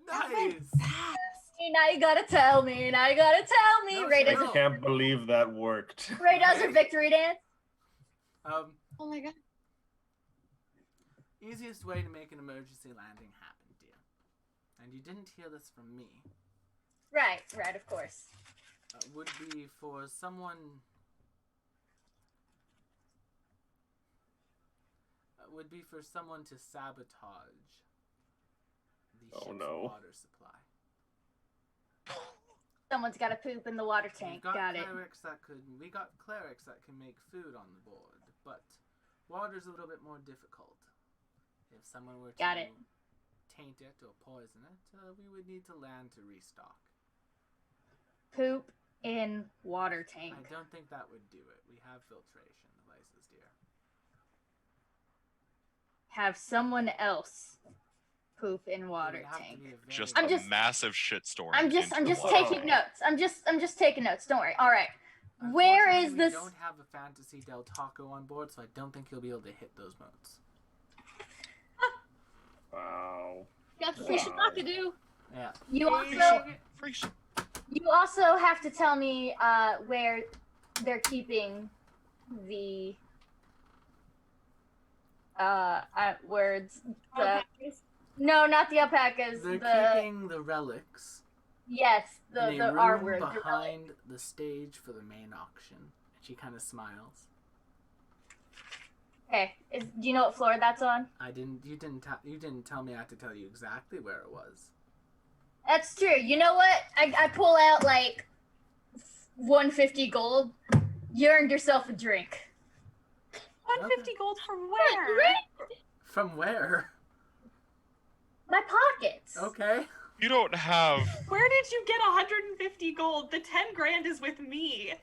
Nice. Now you gotta tell me. Now you gotta tell me. No, Ray sure. does I can't believe that worked. Ray does her victory dance. Oh my god. Easiest way to make an emergency landing happen, dear. And you didn't hear this from me. Right, of course. Would be for someone. Would be for someone to sabotage the Oh, ship's no. water supply. Someone's gotta poop in the water We've tank. got Got it. we got clerics that can make food on the board, but water's a little bit more difficult. If someone were to Got it. taint it or poison it, we would need to land to restock. Poop in water tank. I don't think that would do it. We have filtration devices, dear. Have someone else poop in It water would have to tank. be a very Just I'm a just- massive shitstorm. I'm just into the water taking tank. notes. I'm just taking notes. Don't worry. All right. Where is Unfortunately, this? We don't have a Fantasy Del Taco on board, so I don't think you'll be able to hit those modes. Wow. Got the free shit to do. Yeah. You Free also shit, free shit. you also have to tell me where they're keeping the words. The no, not the alpacas. They're The keeping the relics yes, in a the R room word. The relic. behind the stage for the main auction. She kind of smiles. Okay. Do you know what floor that's on? You didn't tell me I had to tell you exactly where it was. That's true. You know what? I pull out like 150 gold. You earned yourself a drink. 150 gold from where? From where? My pockets. Okay. You don't have. Where did you get 150 gold? The 10 grand is with me.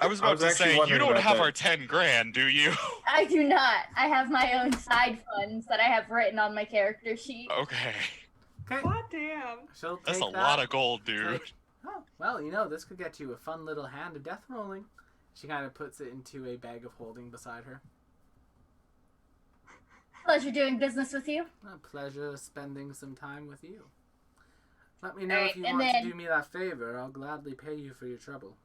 I was about to actually say, you wondering don't about have that. our 10 grand, do you? I do not. I have my own side funds that I have written on my character sheet. Okay. Okay. God damn. She'll take That's a that. lot of gold, dude. Oh, well, this could get you a fun little hand of death rolling. She kind of puts it into a bag of holding beside her. Pleasure doing business with you. A pleasure spending some time with you. Let me know Alright, if you and want then- to do me that favor. I'll gladly pay you for your trouble.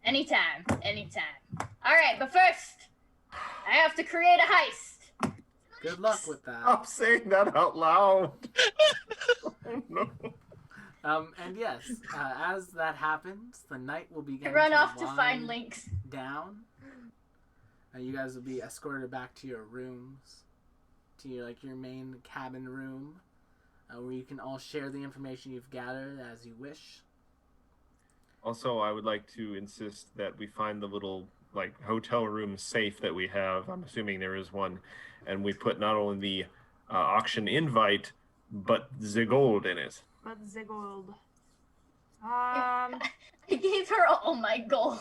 Anytime. Alright, but first, I have to create a heist. Good luck with that. Stop saying that out loud. Oh, no. And yes, as that happens, the night will begin I run off to wind find links. down. You guys will be escorted back to your rooms, to your main cabin room, where you can all share the information you've gathered as you wish. Also, I would like to insist that we find the little hotel room safe that we have. I'm assuming there is one, and we put not only the auction invite, but the gold in it. But the gold. I gave her all my gold.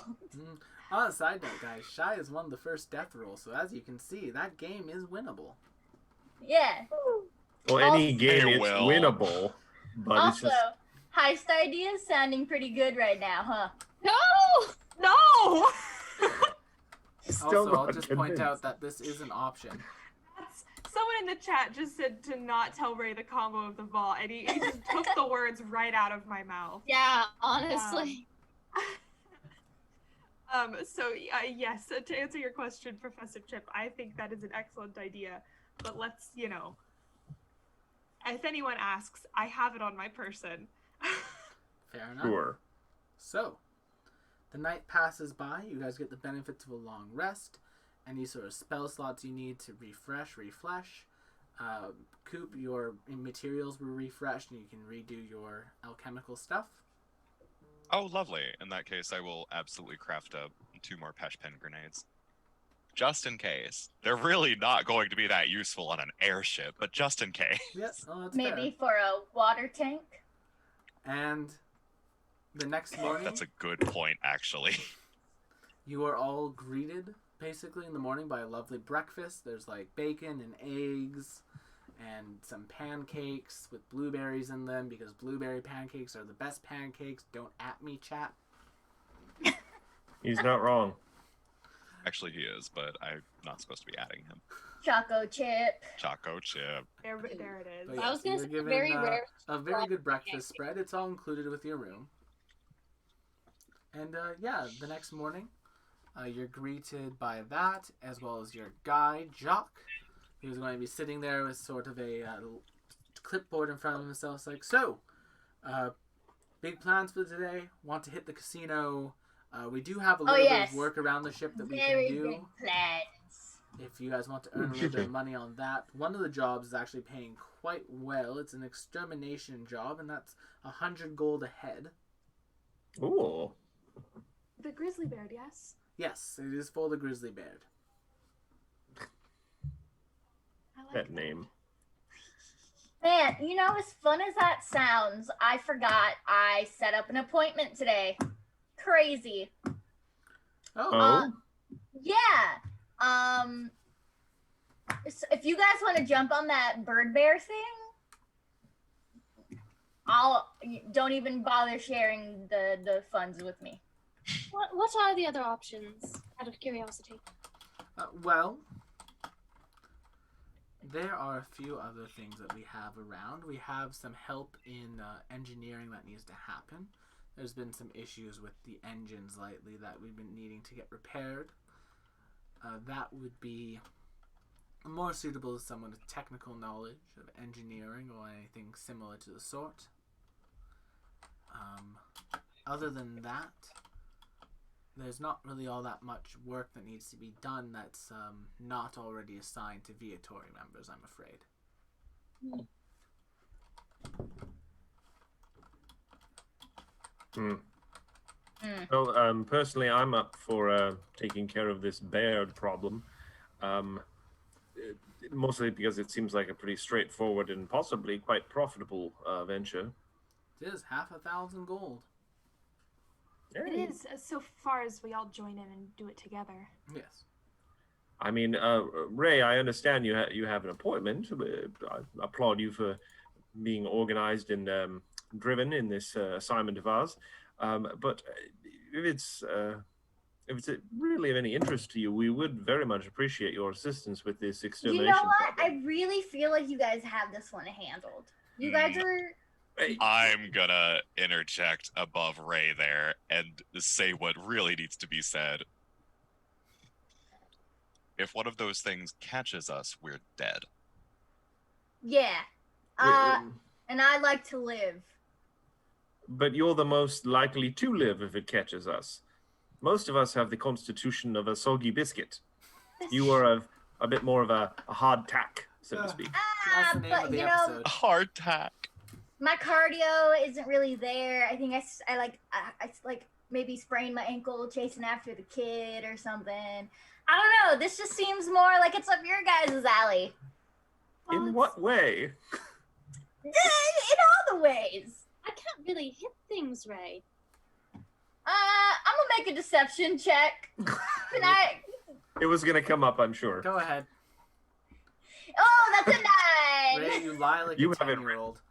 On a side note, guys, Shy has won the first death roll, so as you can see, that game is winnable. Yeah. Well, any Also- game Hey, it's Will. winnable, but it's Also, just heist ideas sounding pretty good right now, huh? No! No! still Also, I'll not just point convinced. out that this is an option. Someone in the chat just said to not tell Ray the combo of the vault, and he just took the words right out of my mouth. Yeah, honestly. Yes, to answer your question, Professor Chip, I think that is an excellent idea. But let's, if anyone asks, I have it on my person. Fair enough. Sure. So, the night passes by. You guys get the benefits of a long rest. Any sort of spell slots you need to refresh. Coop, your materials were refreshed and you can redo your alchemical stuff. Oh, lovely. In that case, I will absolutely craft up 2 more patch pen grenades. Just in case. They're really not going to be that useful on an airship, but just in case. Yes, oh, that's Maybe fair. for a water tank. And the next morning, That's a good point, actually. you are all greeted basically in the morning by a lovely breakfast. There's like bacon and eggs and some pancakes with blueberries in them because blueberry pancakes are the best pancakes. Don't at me, chat. He's not wrong. Actually, he is, but I'm not supposed to be adding him. Choco chip. Choco chip. There it is. But I was so gonna you're say given, very rare. a very good breakfast spread. It's all included with your room. And the next morning, you're greeted by that, as well as your guide, Jock. He was going to be sitting there with sort of a clipboard in front of himself. It's like, so, big plans for today? Want to hit the casino? We do have a little bit of work around the ship that we Very can do. big plans. If you guys want to earn a little bit of money on that. One of the jobs is actually paying quite well. It's an extermination job, and that's 100 gold a head. Ooh. The grizzly bear, yes? Yes, it is for the grizzly bear. I like That name. Man, you know, as fun as that sounds, I forgot I set up an appointment today. Crazy. Oh. Yeah. So if you guys want to jump on that bird bear thing, don't even bother sharing the funds with me. What are the other options? Out of curiosity. Well, there are a few other things that we have around. We have some help in engineering that needs to happen. There's been some issues with the engines lately that we've been needing to get repaired. That would be more suitable to someone with technical knowledge of engineering or anything similar to the sort. Other than that, there's not really all that much work that needs to be done that's not already assigned to Viatori members, I'm afraid. Well, personally, I'm up for taking care of this bear problem. Mostly because it seems like a pretty straightforward and possibly quite profitable venture. It is 5,000 gold. It is, so far as we all join in and do it together. Yes. I mean, Ray, I understand you have an appointment. I applaud you for being organized and driven in this assignment of ours. But if it's really of any interest to you, we would very much appreciate your assistance with this extermination You know what? problem. I really feel like you guys have this one handled. You guys are... I'm gonna interject above Ray there and say what really needs to be said. If one of those things catches us, we're dead. Yeah. And I like to live. But you're the most likely to live if it catches us. Most of us have the constitution of a soggy biscuit. You are a bit more of a hard tack, so to speak. That's the name of But the you episode. know, Hard tack. my cardio isn't really there. I think I like maybe sprained my ankle chasing after the kid or something. I don't know. This just seems more like it's up your guys' alley. In what way? In all the ways. I can't really hit things right. I'm gonna make a deception check. Can I? It was going to come up, I'm sure. Go ahead. Oh, that's a 9. Ray, you lie like You a have it 10-year-old.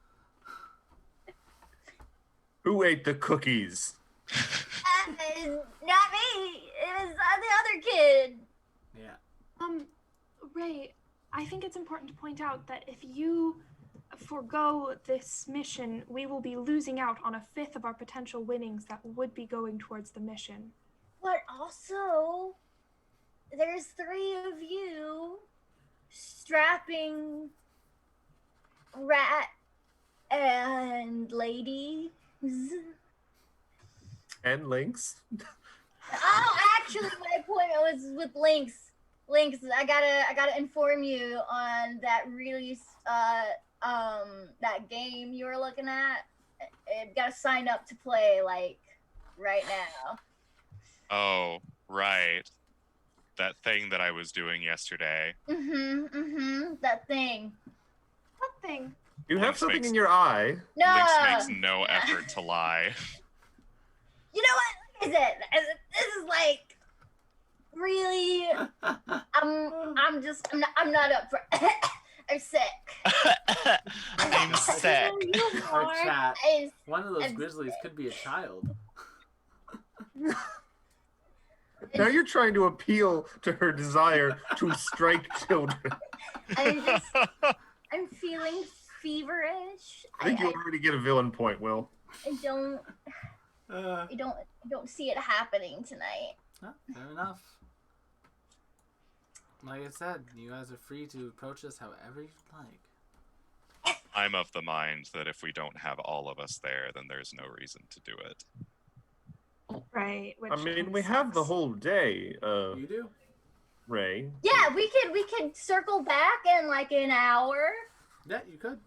Who ate the cookies? Not me. It was the other kid. Yeah. Ray, I think it's important to point out that if you forego this mission, we will be losing out on 1/5 of our potential winnings that would be going towards the mission. But also, there's 3 of you strapping rat and ladies. And Lynx. Oh, actually, my appointment was with Lynx. Lynx, I gotta inform you on that really that game you were looking at. You gotta sign up to play like right now. Oh, right. That thing that I was doing yesterday. That thing. What thing? You have Lynx something makes- in your eye. No. Lynx makes no effort to lie. You know what? Is it? This is like really. I'm not up for. I'm sick. I'm sick. You Our are. chat. I- One of those I'm- grizzlies could be a child. Now you're trying to appeal to her desire to strike children. I'm feeling feverish. I think you already get a villain point, Will. I don't. Uh, I don't see it happening tonight. fair enough. Like I said, you guys are free to approach us however you'd like. I'm of the mind that if we don't have all of us there, then there's no reason to do it. Right. I mean, we have the whole day, You do? Ray. Yeah, we could circle back in like an hour. Yeah, you could.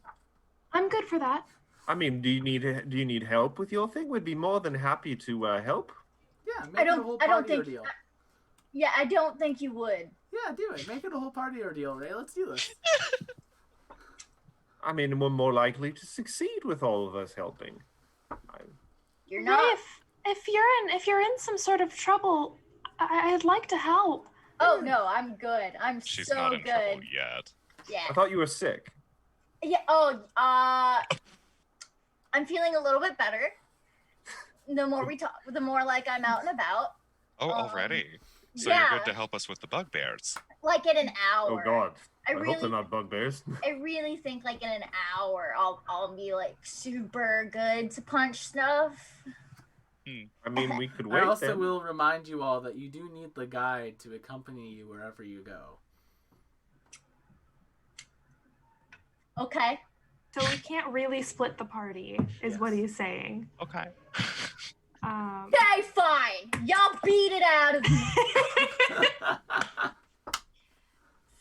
I'm good for that. I mean, do you need help with your thing? We'd be more than happy to help. Yeah, make it a whole I don't party think- ordeal. Yeah, I don't think you would. Yeah, do it. Make it a whole party ordeal, Ray. Let's do this. I mean, we're more likely to succeed with all of us helping. You're Ray, not. if you're in some sort of trouble, I'd like to help. Oh no, I'm good. I'm She's so not in trouble good. yet. Yeah. I thought you were sick. Yeah. Oh. I'm feeling a little bit better. The more we talk, the more like I'm out and about. Oh, already? So yeah. you're good to help us with the bugbears. Like in an Oh hour. God. I I hope really- they're not bugbears. I really think like in an hour I'll be like super good to punch stuff. I mean, we could I wait also then. will remind you all that you do need the guide to accompany you wherever you go. Okay. So we can't really split the party, is what Yes. he's saying. Okay. Okay, fine. Y'all beat it out of me.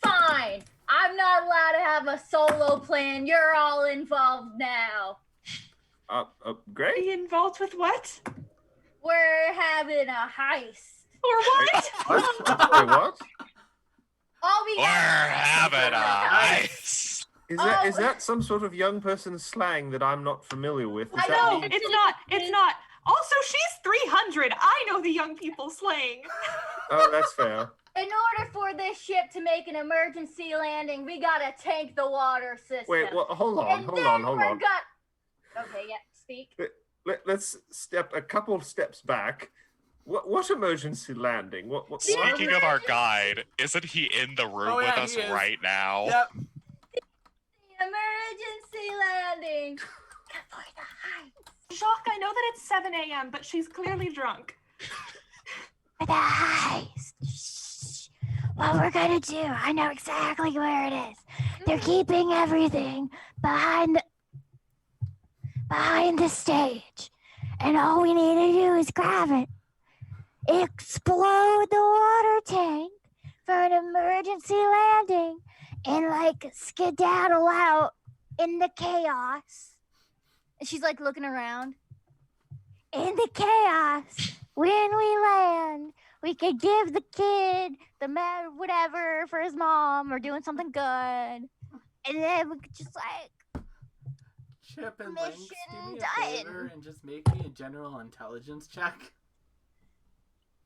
Fine. I'm not allowed to have a solo plan. You're all involved now. Great. Be involved with what? We're having a heist. Or what? Wait, what? All we We're got. having a ice. Is that some sort of young person's slang that I'm not familiar with? Does I that know. mean- It's not. It's not. Also, she's 300. I know the young people slang. Oh, that's fair. In order for this ship to make an emergency landing, we gotta tank the water system. Wait, well, hold on. Okay, yeah, speak. Let's step a couple of steps back. What emergency landing? What? Speaking of our guide, isn't he in the room Oh, with yeah, us he is. right now? Yep. Emergency landing. For the heist. Jacques, I know that it's 7 a.m., but she's clearly drunk. For the heist. Shh. What we're gonna do, I know exactly where it is. They're keeping everything behind the stage. And all we need to do is grab it. Explode the water tank for an emergency landing and like skedaddle out in the chaos. And she's like looking around. In the chaos, when we land, we could give the kid the whatever for his mom or doing something good. And then we could just like, Chip and Lynx, do Mission me a done. favor and just make me a general intelligence check.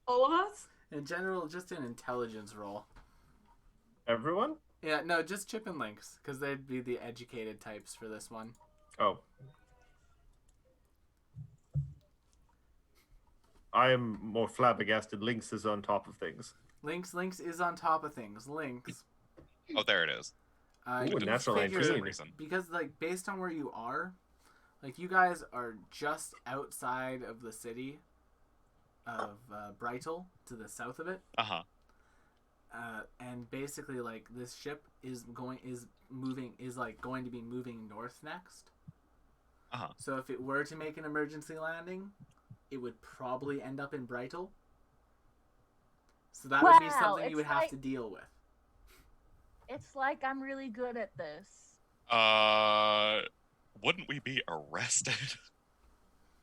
All of us? In general, just an intelligence roll. Everyone? Yeah, no, just Chip and Lynx, because they'd be the educated types for this one. Oh. I am more flabbergasted. Lynx is on top of things. Lynx is on top of things. Lynx. Oh, there it is. Ooh, you a natural figure- 19. For some reason. Because, like, based on where you are, like, you guys are just outside of the city of Breitel, to the south of it. Uh-huh. and basically like this ship is going to be moving north next. Uh-huh. So if it were to make an emergency landing, it would probably end up in Brightle. So that would be something you would have to deal with. It's like I'm really good at this. Wouldn't we be arrested?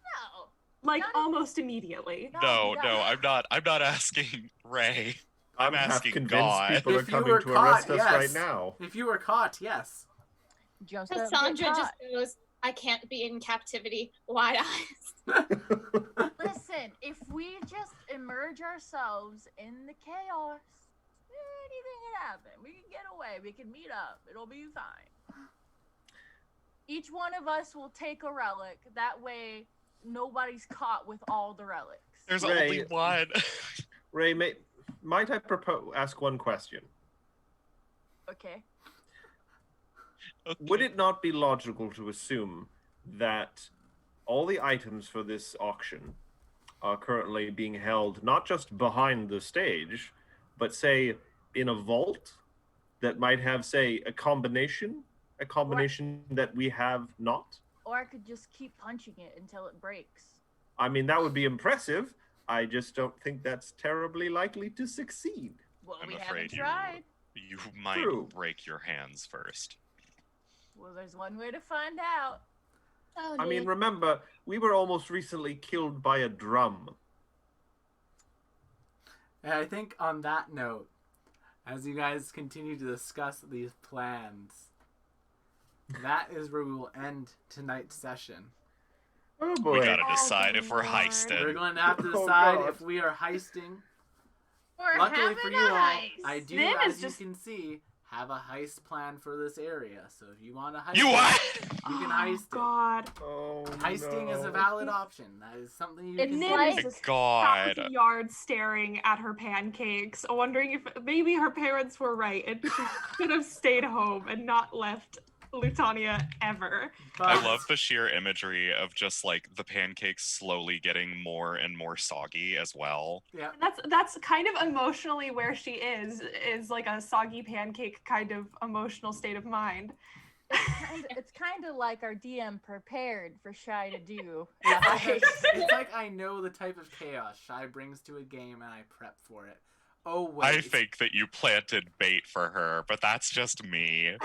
No. Like Not- almost immediately. No, I'm not asking Ray. I'm half asking convinced God. people are If you coming were to arrest caught, us right yes. now. If you were caught, yes. Just don't get Cassandra just caught. goes, I can't be in captivity. Wide eyes. Listen, if we just immerse ourselves in the chaos, anything can happen. We can get away. We can meet up. It'll be fine. Each one of us will take a relic. That way, nobody's caught with all the relics. There's Ray. only one. Ray, might I ask one question? Okay. Okay. Would it not be logical to assume that all the items for this auction are currently being held not just behind the stage, but say in a vault that might have, say, a combination that we have not? Or I could just keep punching it until it breaks. I mean, that would be impressive. I just don't think that's terribly likely to succeed. Well, I'm we afraid haven't tried. you might True. break your hands first. Well, there's one way to find out. Oh, I mean, dear. remember, we were almost recently killed by a drum. And I think on that note, as you guys continue to discuss these plans, that is where we will end tonight's session. Oh boy. We gotta Oh, decide good if we're lord. heisting. We're going to have to Oh, decide God. if we are heisting. We're Luckily having for a you all, heist. I do, Nim as is you just- can see, have a heist plan for this area. So if you want to heist You it, what? you can Oh, heist it. God. Oh, Heisting is a no. valid option. That is something you It's can Nim do. like- is just God. half the yard staring at her pancakes, wondering if maybe her parents were right and she should have stayed home and not left Lutania ever. But I love the sheer imagery of just like the pancakes slowly getting more and more soggy as well. Yeah. That's kind of emotionally where she is like a soggy pancake kind of emotional state of mind. It's kind of like our DM prepared for Shy to do. Yeah, Like- it's like I know the type of chaos Shy brings to a game and I prep for it. Oh wait. I think that you planted bait for her, but that's just me.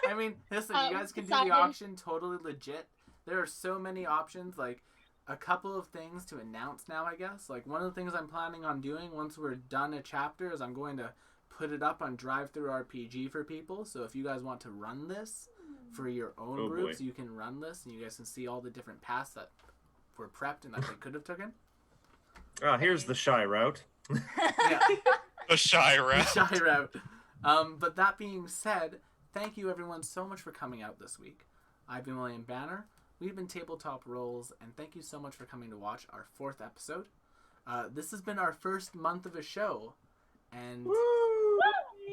I mean, listen, you guys can do the Simon. auction totally legit. There are so many options, like a couple of things to announce now, I guess. Like one of the things I'm planning on doing once we're done a chapter is I'm going to put it up on Drive-Thru RPG for people. So if you guys want to run this for your own Oh, groups, boy. you can run this and you guys can see all the different paths that were prepped and that they could have taken. Here's the shy route. Yeah. The Shira. Shy route. But that being said, thank you everyone so much for coming out this week. I've been William Banner. We've been Tabletop Roles, and thank you so much for coming to watch our 4th episode. This has been our first month of a show, and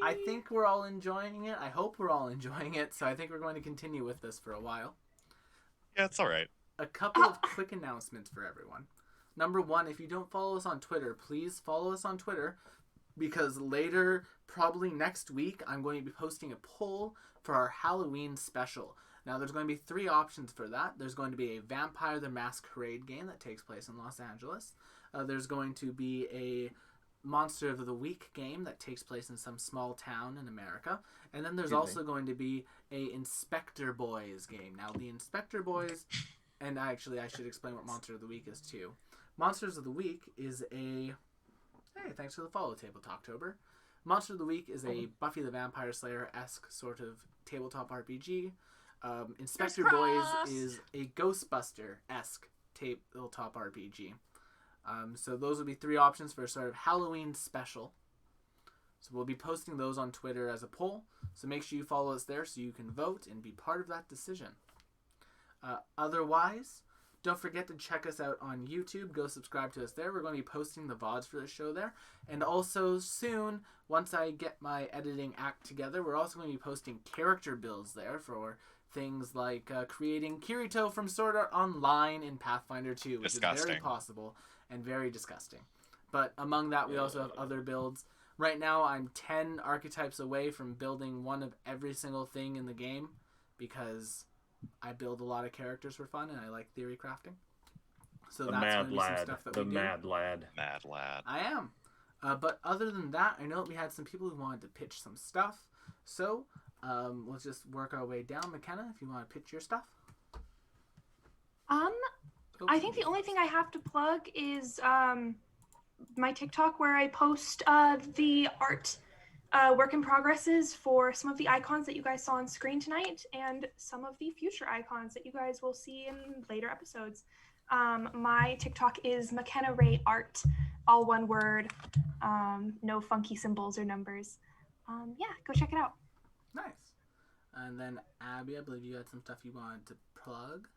I think we're all enjoying it. I hope we're all enjoying it, so I think we're going to continue with this for a while. Yeah, it's alright. A couple of quick announcements for everyone. Number one, if you don't follow us on Twitter, please follow us on Twitter, because later, probably next week, I'm going to be posting a poll for our Halloween special. Now, there's going to be 3 options for that. There's going to be a Vampire the Masquerade game that takes place in Los Angeles. There's going to be a Monster of the Week game that takes place in some small town in America. And then there's also going to be a Inspector Boys game. Now, the Inspector Boys, and actually I should explain what Monster of the Week is too. Monsters of the Week is a... Hey, thanks for the follow, Tabletoptober. Monster of the Week is a Buffy the Vampire Slayer-esque sort of tabletop RPG. Inspector Boys is a Ghostbuster-esque tabletop RPG. So those would be 3 options for a sort of Halloween special. So we'll be posting those on Twitter as a poll. So make sure you follow us there so you can vote and be part of that decision. Otherwise, don't forget to check us out on YouTube. Go subscribe to us there. We're going to be posting the VODs for the show there. And also soon, once I get my editing act together, we're also going to be posting character builds there for things like creating Kirito from Sword Art Online in Pathfinder 2, which is very Disgusting. possible and very disgusting. But among that, we also have other builds. Right now, I'm 10 archetypes away from building one of every single thing in the game because I build a lot of characters for fun and I like theory crafting. So The that's mad going to be some lad. stuff that The we do. mad lad. Mad lad. I am. But other than that, I know we had some people who wanted to pitch some stuff. So let's just work our way down. McKenna, if you want to pitch your stuff. I think the only thing I have to plug is my TikTok, where I post the art work in progresses for some of the icons that you guys saw on screen tonight and some of the future icons that you guys will see in later episodes. My TikTok is McKenna Ray Art, all one word, no funky symbols or numbers. Yeah, go check it out. Nice. And then Abby, I believe you had some stuff you wanted to plug.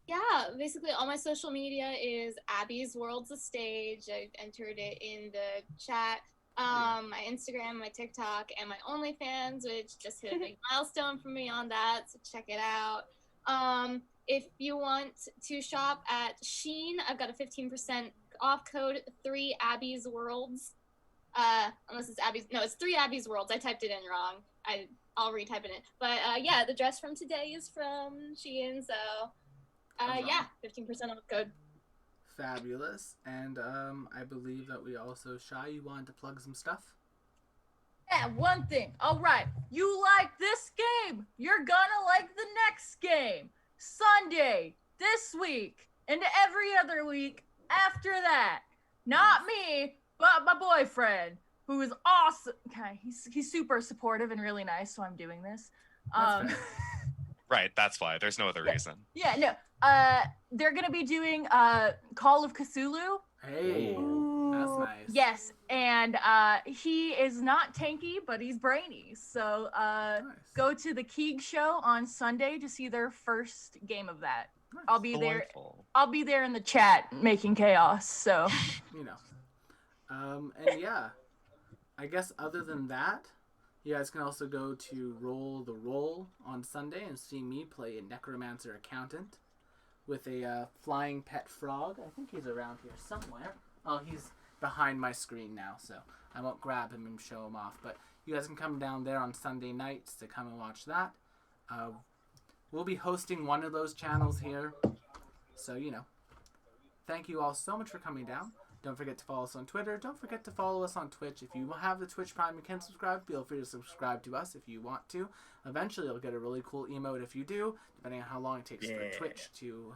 Yeah, basically all my social media is Abby's World's a Stage. I entered it in the chat. My Instagram, my TikTok, and my OnlyFans, which just hit a big milestone for me on that, so check it out. If you want to shop at Shein, I've got a 15% off code, 3 Abby's Worlds. Unless it's Abby's, no, it's 3 Abby's Worlds. I typed it in wrong. I'll retype it in. But yeah, the dress from today is from Shein, so yeah, 15% off code. Fabulous. And I believe that we also, Shy, you wanted to plug some stuff? Yeah, one thing. All right, you like this game, you're gonna like the next game. Sunday, this week, and every other week after that. Not me, but my boyfriend, who is awesome. Okay, he's super supportive and really nice, so I'm doing this. That's fair. Right, that's why. There's no other reason. Yeah, no. They're gonna be doing Call of Cthulhu. Hey, that's nice. Yes, and he is not tanky, but he's brainy. So Nice. go to the Keeg show on Sunday to see their first game of that. Nice. I'll be there. Delightful. I'll be there in the chat making chaos. So You know. And yeah, I guess other than that, you guys can also go to Roll the Roll on Sunday and see me play a necromancer accountant with a flying pet frog. I think he's around here somewhere. Oh, he's behind my screen now, so I won't grab him and show him off. But you guys can come down there on Sunday nights to come and watch that. We'll be hosting one of those channels here. So, you know, thank you all so much for coming down. Don't forget to follow us on Twitter. Don't forget to follow us on Twitch. If you have the Twitch Prime and can subscribe, feel free to subscribe to us if you want to. Eventually, you'll get a really cool emote if you do, depending on how long it takes for Twitch to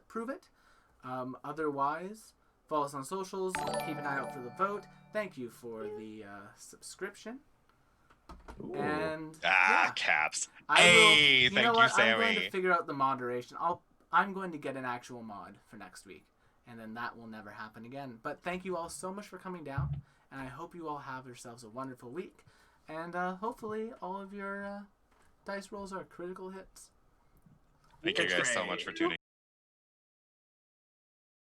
prove it. Otherwise, follow us on socials. Keep an eye out for the vote. Thank you for the subscription. Ooh. And Ah, caps. I Hey, will, you thank know you, what? I'm going Sammy. to figure out the moderation. I'm going to get an actual mod for next week, and then that will never happen again. But thank you all so much for coming down, and I hope you all have yourselves a wonderful week, and hopefully all of your dice rolls are critical hits. Thank you guys so much for tuning